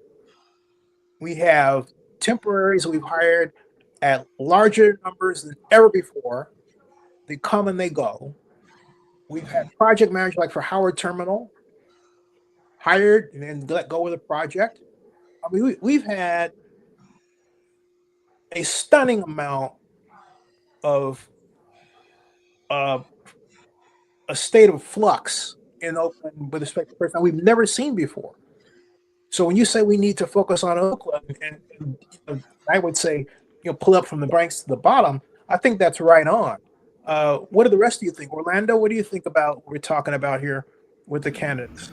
We have temporaries we've hired at larger numbers than ever before. They come and they go. We've had project managers like for Howard Terminal hired and then let go of the project. I mean, we've had a stunning amount of a state of flux in Oakland with respect to personnel we've never seen before. So when you say we need to focus on Oakland, and I would say, pull up from the ranks to the bottom, I think that's right on. What do the rest of you think? Orlando, what do you think about what we're talking about here with the candidates?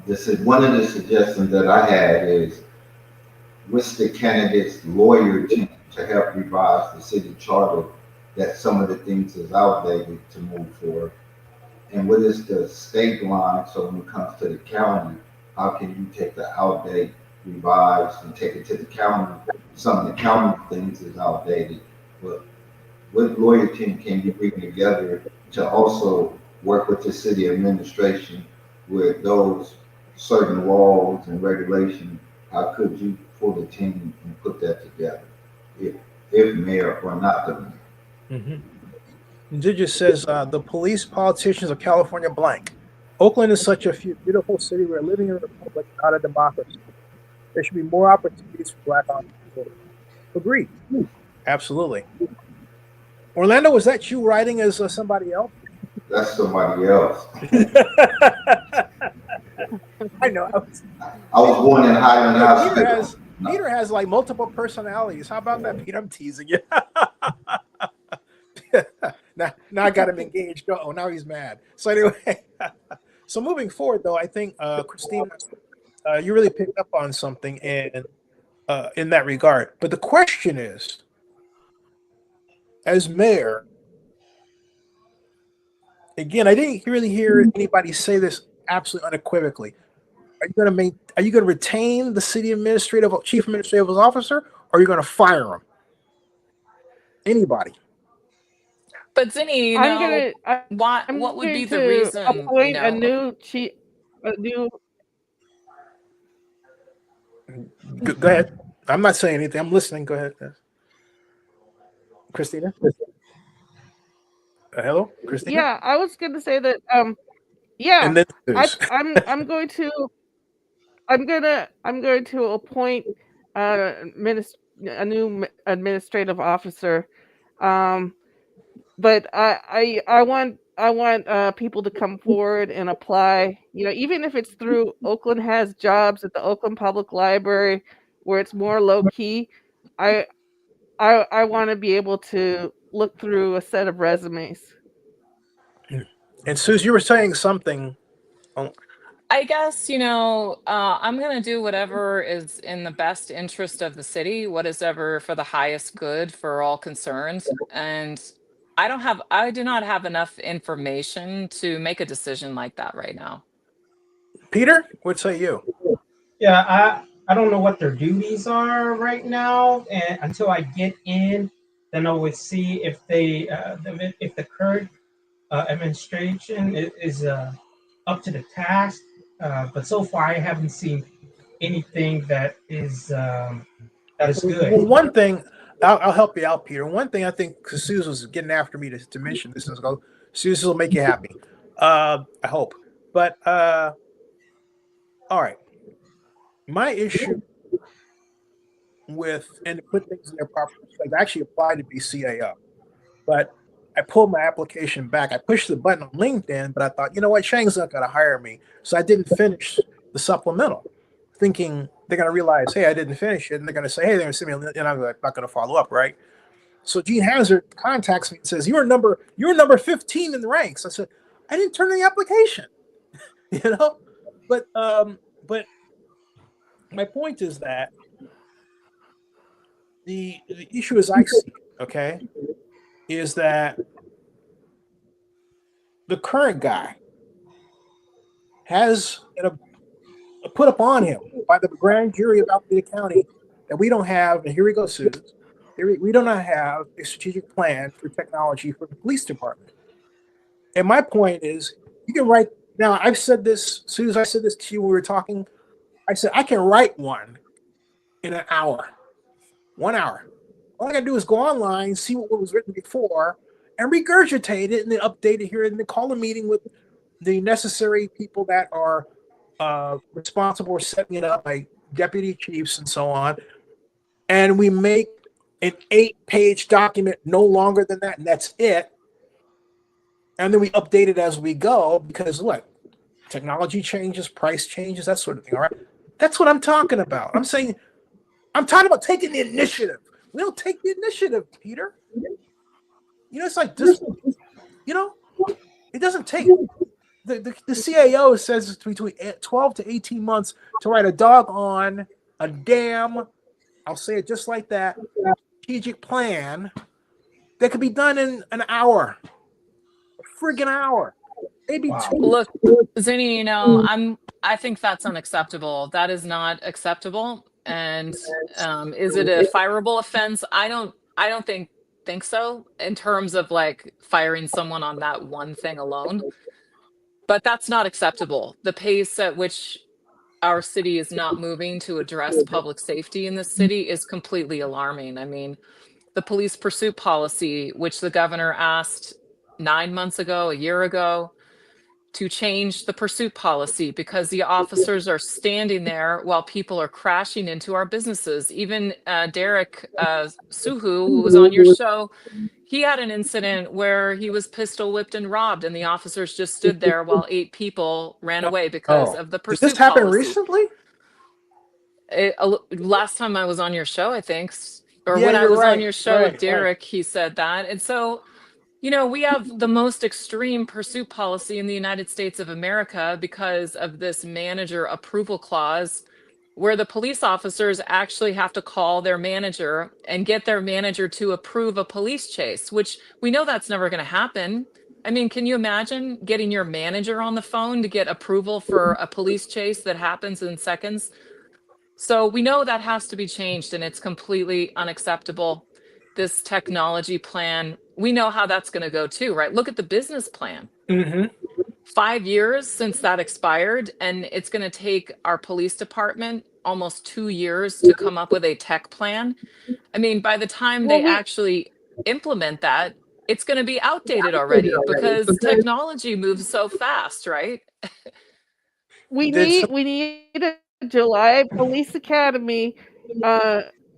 This is one of the suggestions that I had is with the candidates' lawyer team to help revise the city charter that some of the things is outdated to move forward. And what is the state line? So when it comes to the county, how can you take the outdated, revise, and take it to the county? Some of the county things is outdated, but what lawyer team can you bring together to also work with the city administration with those certain laws and regulations? How could you pull the team and put that together, if mayor or not the mayor? Mm-hmm. Digis says the police politicians of California blank. Oakland is such a beautiful city. We're living in a republic, not a democracy. There should be more opportunities for Black entrepreneurs. Agreed. Absolutely. Orlando, was that you writing as somebody else? That's somebody else. I know. I was born in Highland House. Peter has like multiple personalities. How about that, Peter? I'm teasing you. now I got him engaged. Oh, now he's mad. So anyway, so moving forward, though, I think Christina, you really picked up on something in that regard. But the question is, as mayor, again, I didn't really hear anybody say this absolutely unequivocally. Are you going to retain the city chief administrative officer, or are you going to fire him? Anybody? But Zinni, what would be the reason? Appoint a new chief. Go ahead. I'm not saying anything. I'm listening. Go ahead, Christina. Hello, Christina. Yeah, I was going to say that. Yeah, and then I'm going to appoint a new administrative officer. But I want people to come forward and apply. Even if it's through Oakland has jobs at the Oakland Public Library, where it's more low key. I want to be able to look through a set of resumes. And Suze, you were saying something. I guess, I'm going to do whatever is in the best interest of the city, what is ever for the highest good for all concerned. And I do not have enough information to make a decision like that right now. Peter, what say you? Yeah, I don't know what their duties are right now, and until I get in, then I would see if if the current administration is up to the task. But so far, I haven't seen anything that is good. Well, one thing, I'll help you out, Peter. One thing I think, because Susan was getting after me to mention this, and I go, Susan will make you happy. I hope. But all right, my issue with, and to put things in their proper perspective, I actually applied to be CAO, but I pulled my application back. I pushed the button on LinkedIn, but I thought, you know what, Shang's not going to hire me, so I didn't finish the supplemental, thinking they're going to realize, hey, I didn't finish it, and they're going to say, hey, they're going to send me, and I'm not going to follow up, right? So Gene Hazard contacts me and says, you're number 15 in the ranks. I said, I didn't turn in the application, you know? But my point is that the issue as I see it, okay, is that the current guy has put upon him by the grand jury of Alameda County that we don't have, and here we go, Susan, we do not have a strategic plan for technology for the police department. And my point is, you can write, now I've said this, Susan, I said this to you when we were talking, I said, I can write one in an hour, 1 hour. All I gotta do is go online, see what was written before, and regurgitate it, and then update it here, and then call a meeting with the necessary people that are responsible for setting it up, like deputy chiefs and so on. And we make an 8-page document, no longer than that, and that's it. And then we update it as we go, because look, technology changes, price changes, that sort of thing. All right. That's what I'm talking about. I'm talking about taking the initiative. We don't take the initiative, Peter. You know, it's like this, you know, it doesn't take the CAO says it's between 12 to 18 months to write a doggone, a damn, I'll say it just like that, strategic plan that could be done in an hour. A friggin' hour. Maybe Wow. 2. Look, Zinni, you know, I think that's unacceptable. That is not acceptable. And is it a fireable offense? I don't think so, in terms of like firing someone on that one thing alone. But that's not acceptable. The pace at which our city is not moving to address public safety in this city is completely alarming. I mean, the police pursuit policy, which the governor asked 9 months ago, a year ago, to change the pursuit policy because the officers are standing there while people are crashing into our businesses. Even Derek Suhu, who was on your show, he had an incident where he was pistol whipped and robbed, and the officers just stood there while 8 people ran away because of the Did pursuit this happen policy. recently? Last time I was on your show, I think, or Yeah, when I you're was on right. your show with Right. Derek, he said that. And so, you know, we have the most extreme pursuit policy in the United States of America because of this manager approval clause, where the police officers actually have to call their manager and get their manager to approve a police chase, which we know that's never going to happen. I mean, can you imagine getting your manager on the phone to get approval for a police chase that happens in seconds? So we know that has to be changed, and it's completely unacceptable. This technology plan, we know how that's going to go too, right? Look at the business plan. Mm-hmm. 5 years since that expired, and it's going to take our police department almost 2 years to come up with a tech plan. I mean, by the time they actually implement that, it's going to be outdated already because technology moves so fast, right? We Did some, need a July Police Academy,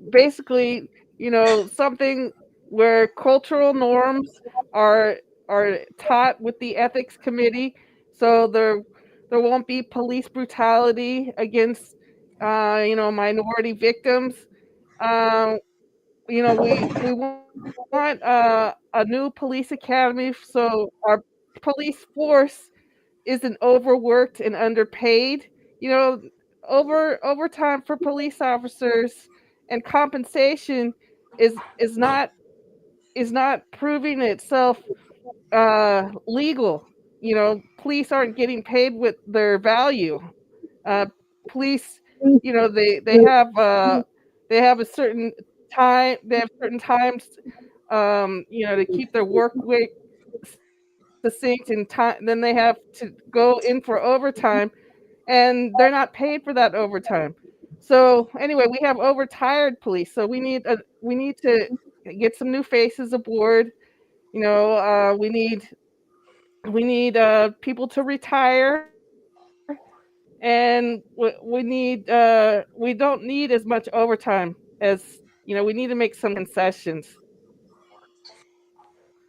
basically, you know, something where cultural norms are taught with the ethics committee, so there won't be police brutality against you know, minority victims. Um, you know, we want a new police academy so our police force isn't overworked and underpaid. You know, overtime for police officers and compensation is not proving itself legal. You know, police aren't getting paid with their value. Uh, Police, you know, they have a certain time. They have certain times, you know, to keep their work week succinct and time. Then they have to go in for overtime, and they're not paid for that overtime. So anyway, we have overtired police, so we need to get some new faces aboard. We need people to retire, and we don't need as much overtime as we need to make some concessions.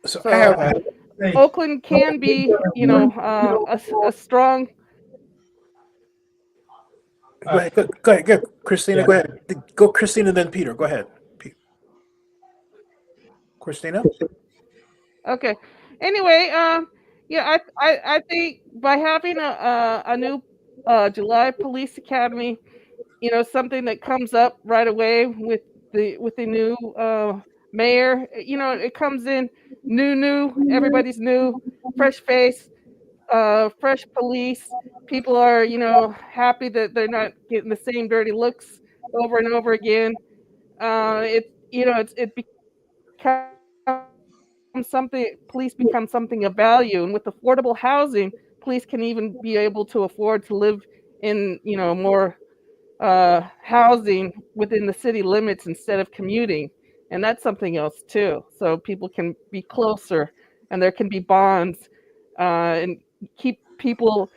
So I So have. Hey, Oakland can be a strong. Go ahead. Go ahead. Go, Christina. yeah. Go ahead. Go, Christina. Then Peter. Go ahead. Christina. Okay. Anyway, yeah, I think by having a new July Police Academy, something that comes up right away with the new mayor, it comes in new, everybody's new, fresh face, fresh police. People are, happy that they're not getting the same dirty looks over and over again. It becomes police become something of value, and with affordable housing, police can even be able to afford to live in more housing within the city limits instead of commuting, and that's something else too. So people can be closer, and there can be bonds, and keep people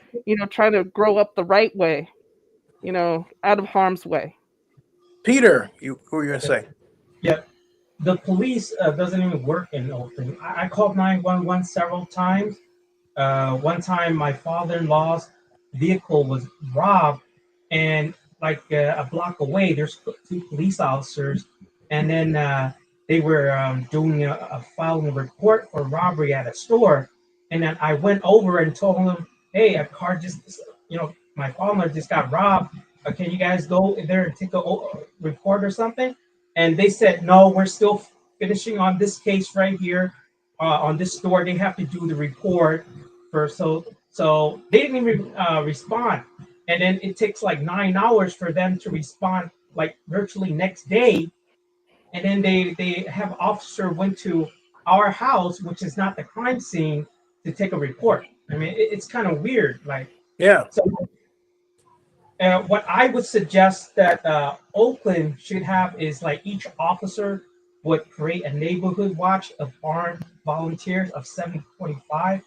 trying to grow up the right way, out of harm's way. Peter, what were you gonna say? Yeah, the police doesn't even work in Oakland. I called 911 several times. One time, my father-in-law's vehicle was robbed, and like a block away, there's two police officers, and then they were doing filing a report for robbery at a store, and then I went over and told them, "Hey, a car just, my father just got robbed. Can you guys go there and take a report or something?" And they said, "No, we're still finishing on this case right here, on this store. They have to do the report first." So they didn't even respond, and then it takes like 9 hours for them to respond, like virtually next day. And then they have officer went to our house, which is not the crime scene, to take a report. I mean, it's kind of weird. Like, Yeah. so what I would suggest that Oakland should have is like each officer would create a neighborhood watch of armed volunteers of 725,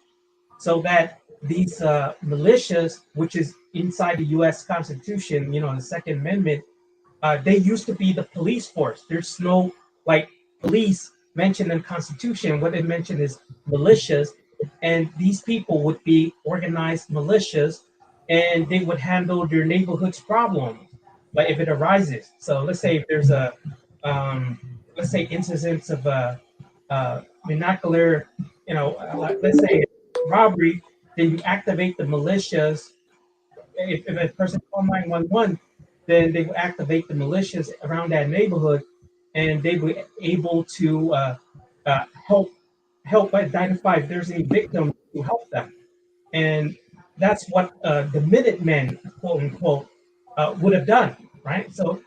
so that these militias, which is inside the U.S. Constitution, the Second Amendment, they used to be the police force. There's no like police mentioned in the Constitution. What they mentioned is militias, and these people would be organized militias, and they would handle their neighborhood's problems, like if it arises. So let's say if there's let's say incidents of vernacular, let's say robbery, then you activate the militias. If a person called 911, then they will activate the militias around that neighborhood, and they will able to help identify if there's any victims to help them. And that's what the Minutemen, quote unquote, would have done, right? So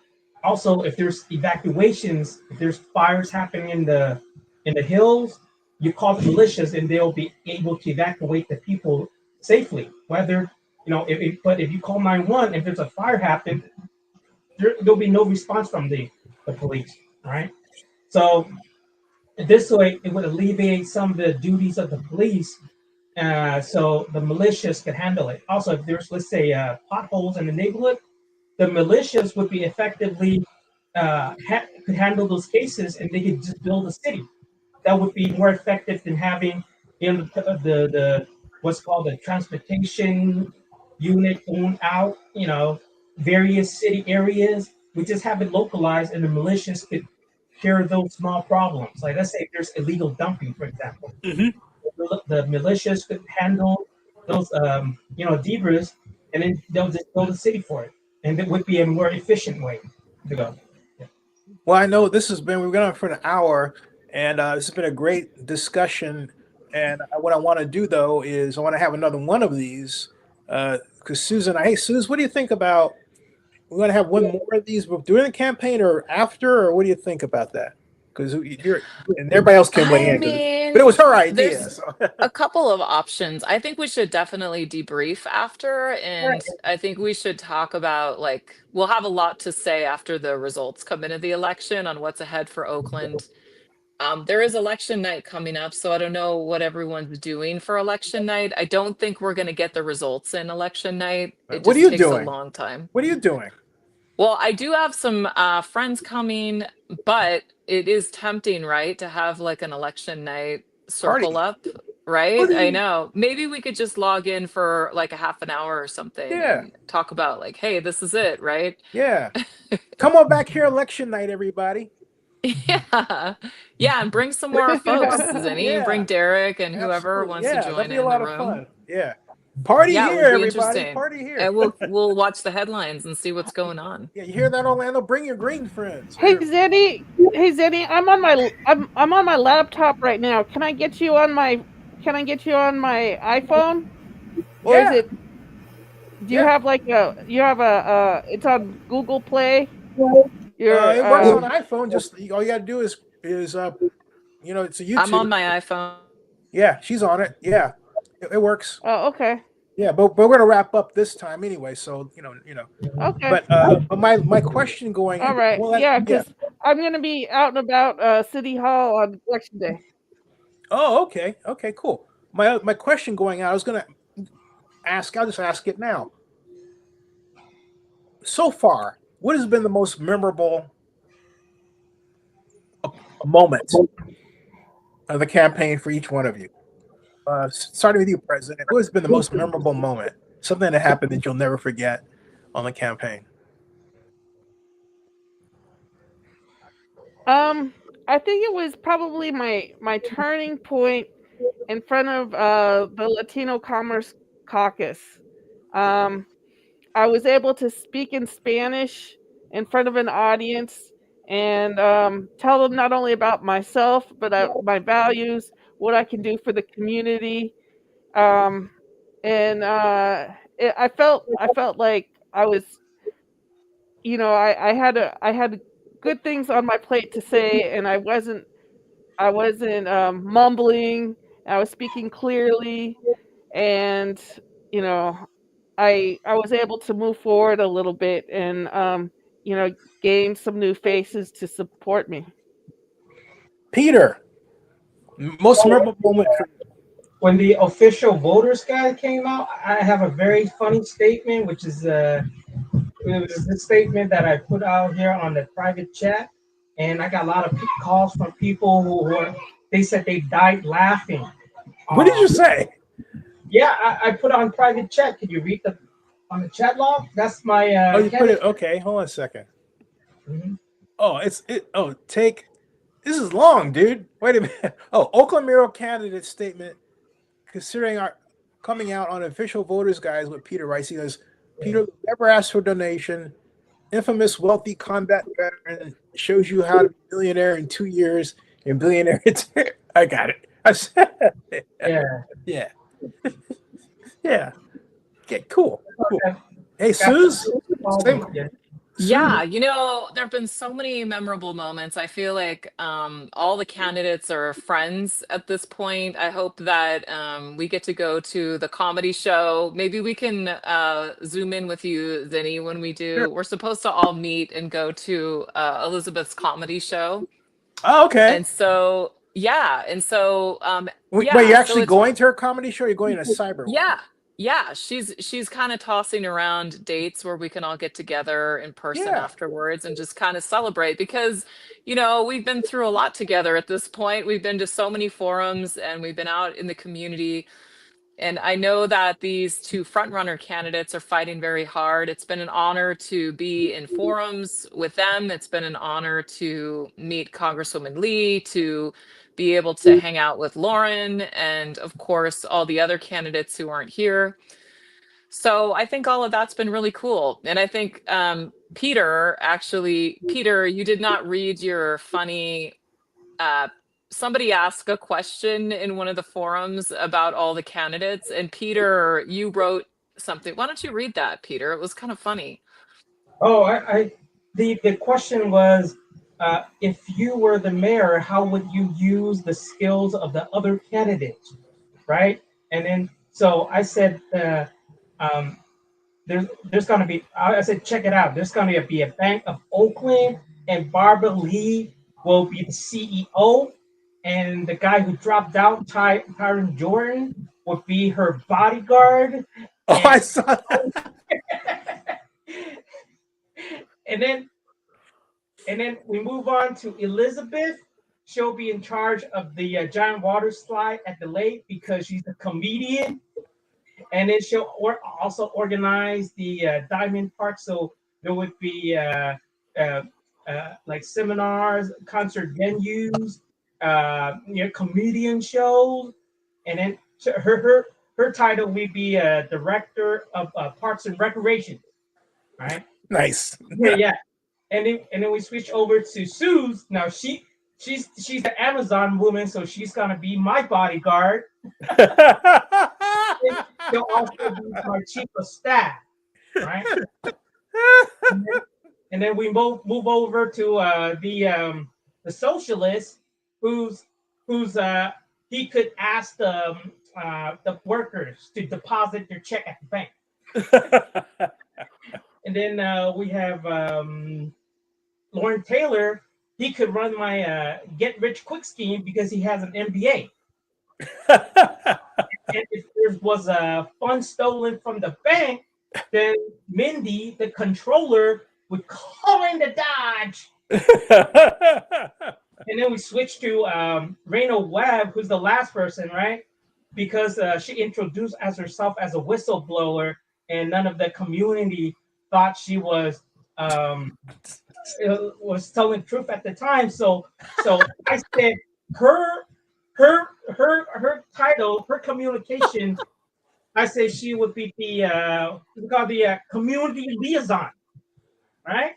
also, if there's evacuations, if there's fires happening in the hills, you call the militias, and they'll be able to evacuate the people safely. Whether but if you call 911, if there's a fire happen, there'll be no response from the police, right? So this way, it would alleviate some of the duties of the police, so the militias could handle it. Also, if there's, let's say, potholes in the neighborhood, the militias would be effectively could handle those cases, and they could just build a city. That would be more effective than having the what's called a transportation unit going out, various city areas. We just have it localized, and the militias could cure those small problems. Like, let's say if there's illegal dumping, for example, Mm-hmm. the militias could handle those, debris, and then they'll just build a city for it, and it would be a more efficient way to go. Yeah. Well, I know we've gone on for an hour, and this has been a great discussion. And what I want to do though is I want to have another one of these because hey, Susan, what do you think about? We're going to have one more of these during the campaign or after, or what do you think about that? Because you're and everybody else can weigh I in. But mean, it was her idea. there's So. a couple of options. I think we should definitely debrief after, and I think we should talk about like we'll have a lot to say after the results come into the election on what's ahead for Oakland. There is election night coming up, so I don't know what everyone's doing for election night. I don't think we're going to get the results in election night. It What are just you takes a doing? long time. What are you doing? Well, I do have some friends coming, but it is tempting, right, to have like an election night circle Party. up, right? I Party. know. Maybe we could just log in for like a half an hour or something Yeah. and talk about like, hey, this is it, right? Yeah. Come on back here election night, everybody. Yeah. Yeah, and bring some more folks, Zinni. Yeah. Bring Derek and whoever Absolutely. wants to Yeah, join that'd be in a lot the of room. fun. Yeah. Party Yeah, it here, would be everybody. interesting. Party here. And we'll watch the headlines and see what's going on. Yeah, you hear that, Orlando? Bring your green friends. Hey Zenny, I'm on my laptop right now. Can I get you on my iPhone? Or is Yeah. it do you Yeah. have like it's on Google Play? It works on iPhone. Just all you got to do is it's a YouTube. I'm on my iPhone. Yeah, she's on it. Yeah, it works. Oh, okay. Yeah, but we're gonna wrap up this time anyway. So Okay. But my question going. All right. Well, Yeah, because I'm gonna be out and about City Hall on election day. Oh, okay. Okay, cool. My question going out, I was gonna ask. I'll just ask it now. So far, what has been the most memorable moment of the campaign for each one of you? Starting with you, President. What has been the most memorable moment? Something that happened that you'll never forget on the campaign. I think it was probably my turning point in front of the Latino Commerce Caucus. I was able to speak in Spanish in front of an audience and tell them not only about myself but my values, what I can do for the community, and I felt like I was, I had good things on my plate to say, and I wasn't mumbling. I was speaking clearly, and I was able to move forward a little bit and gain some new faces to support me. Peter, most memorable moment for When the official voters guide came out, I have a very funny statement, which is it was the statement that I put out here on the private chat, and I got a lot of calls from people who they said they died laughing. What did you say? Yeah, I put on private chat. Can you read on the chat log? That's my. You put it. Okay, hold on a second. Mm-hmm. Oh, take. This is long, dude. Wait a minute. Oh, Oakland Mayoral candidate statement considering our coming out on official voters guides with Peter Rice. He goes, Peter never asked for donation. Infamous wealthy combat veteran shows you how to be millionaire in 2 years and billionaire in 10. I got it. I said, yeah. Yeah. Okay, cool. Okay. Hey, Suze. Yeah, there have been so many memorable moments. I feel like all the candidates are friends at this point. I hope that we get to go to the comedy show. Maybe we can zoom in with you, Zinni, when we do. Sure. We're supposed to all meet and go to Elizabeth's comedy show. Oh, okay. And so, yeah. And so, Wait, yeah, you're actually so going to her comedy show? Or you're going to cyber? Yeah, she's kind of tossing around dates where we can all get together in person afterwards and just kind of celebrate because, we've been through a lot together at this point. We've been to so many forums and we've been out in the community. And I know that these two frontrunner candidates are fighting very hard. It's been an honor to be in forums with them. It's been an honor to meet Congresswoman Lee, to be able to hang out with Lauren, and of course, all the other candidates who aren't here. So I think all of that's been really cool. And I think Peter, you did not read your funny somebody asked a question in one of the forums about all the candidates, and Peter, you wrote something. Why don't you read that, Peter? It was kind of funny. Oh, the question was, if you were the mayor, how would you use the skills of the other candidates, right? And then so I said, um, there's going to be. I said, check it out. There's going to be a Bank of Oakland, and Barbara Lee will be the CEO, and the guy who dropped out, Tyron Jordan, would be her bodyguard. Oh, And, I saw that. and then we move on to Elizabeth. She'll be in charge of the giant water slide at the lake because she's a comedian. And then she'll also organize the Diamond Park. So there would be like seminars, concert venues, comedian shows. And then her title would be Director of Parks and Recreation. Right? Nice. Yeah. And then we switch over to Sue's. Now she's the Amazon woman, so she's gonna be my bodyguard. She'll also be my chief of staff, right? and then we move over to the socialist, who's he could ask the workers to deposit their check at the bank. And then we have Lauren Taylor. He could run my get rich quick scheme because he has an MBA. And if there was a fund stolen from the bank, then Mindy, the controller, would call in the Dodge. And then we switch to Raina Webb, who's the last person, right? Because she introduced as herself as a whistleblower, and none of the community thought she was telling the truth at the time. So I said her title, her communication. I say she would be the community liaison, right?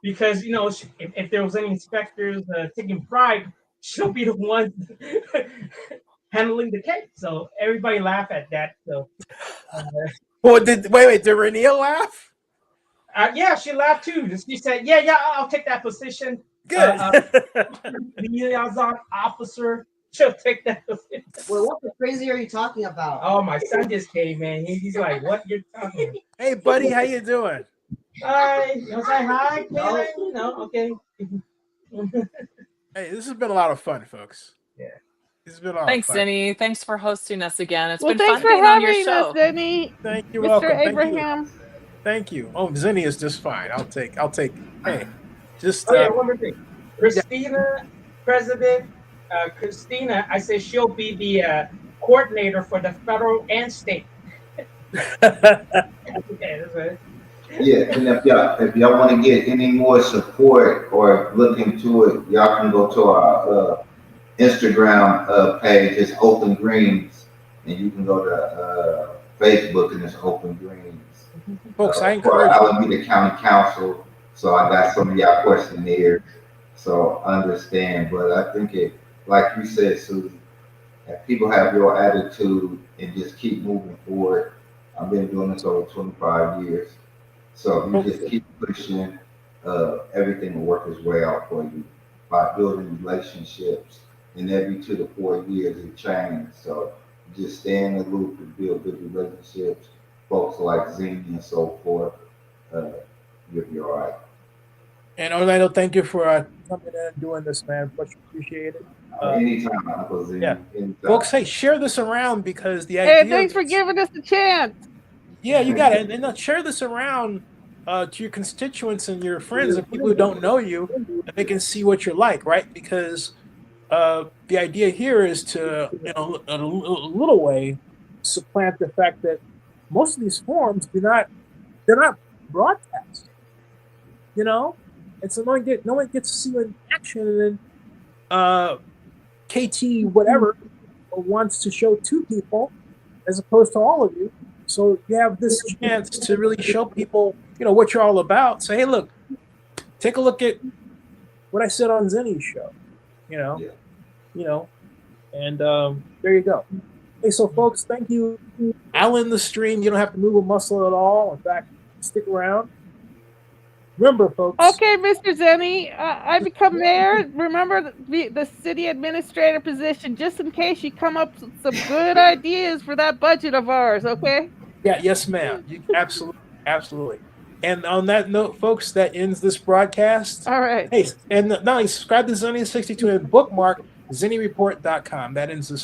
Because if there was any inspectors taking bribe, she'll be the one handling the case. So everybody laughed at that. So, Well, did Renia laugh? Yeah, she laughed too. She said, "Yeah, I'll take that position." Good. Liaison officer. She'll take that position. Well, what the crazy are you talking about? Oh, my son just came, man. He's like, "What you're talking about?" Hey, buddy, how you doing? Hi. You want to say hi, Taylor? No, okay. Hey, this has been a lot of fun, folks. Yeah. This has been a lot Thanks, of fun. Zenny. Thanks for hosting us again. It's Well, been thanks fun for being on your having show. us, Zenny. Thank you. Mr. Welcome. Abraham. Thank you. Oh, Zenny is just fine. I'll take. Hey, just. One more thing. Christina, President Christina, I say she'll be the coordinator for the federal and state. Okay, that's right. Yeah, and if y'all want to get any more support or look into it, y'all can go to our Instagram page. It's Open Greens, and you can go to Facebook and it's Open Greens. Folks, I For encourage. Alameda County Council, so I got some of y'all questionnaires, so I understand. But I think it, like you said, Susan, if people have your attitude and just keep moving forward. I've been doing this over 25 years. So if you just keep pushing, everything will work its way out for you by building relationships. And every 2 to 4 years it changes. So just stay in the loop and build good relationships. Folks like Zing and so forth, you'll be all right. And Orlando, thank you for coming in and doing this, man. Much appreciated. Anytime, Uncle Zing. Yeah. Anytime. Folks, hey, share this around because the idea. Hey, thanks for giving us a chance. Yeah, you got it. And share this around to your constituents and your friends and people who don't know you, and they can see what you're like, right? Because the idea here is to, in a little way, supplant the fact that most of these forums they're not broadcast, and so no one gets to see you in action, and then KT whatever wants to show 2 people as opposed to all of you. So you have this chance to really show people, what you're all about. Say, hey, look, take a look at what I said on Zenny's show, and there you go. Hey, so folks, thank you. Alan the stream, you don't have to move a muscle at all. In fact, stick around. Remember, folks. Okay, Mr. Zenny, I become mayor. Remember the city administrator position, just in case you come up with some good ideas for that budget of ours. Okay. Yeah, yes, ma'am. You absolutely. And on that note, folks, that ends this broadcast. All right. Hey, and not only subscribe to Zenny62 and bookmark ZennyReport.com. That ends this.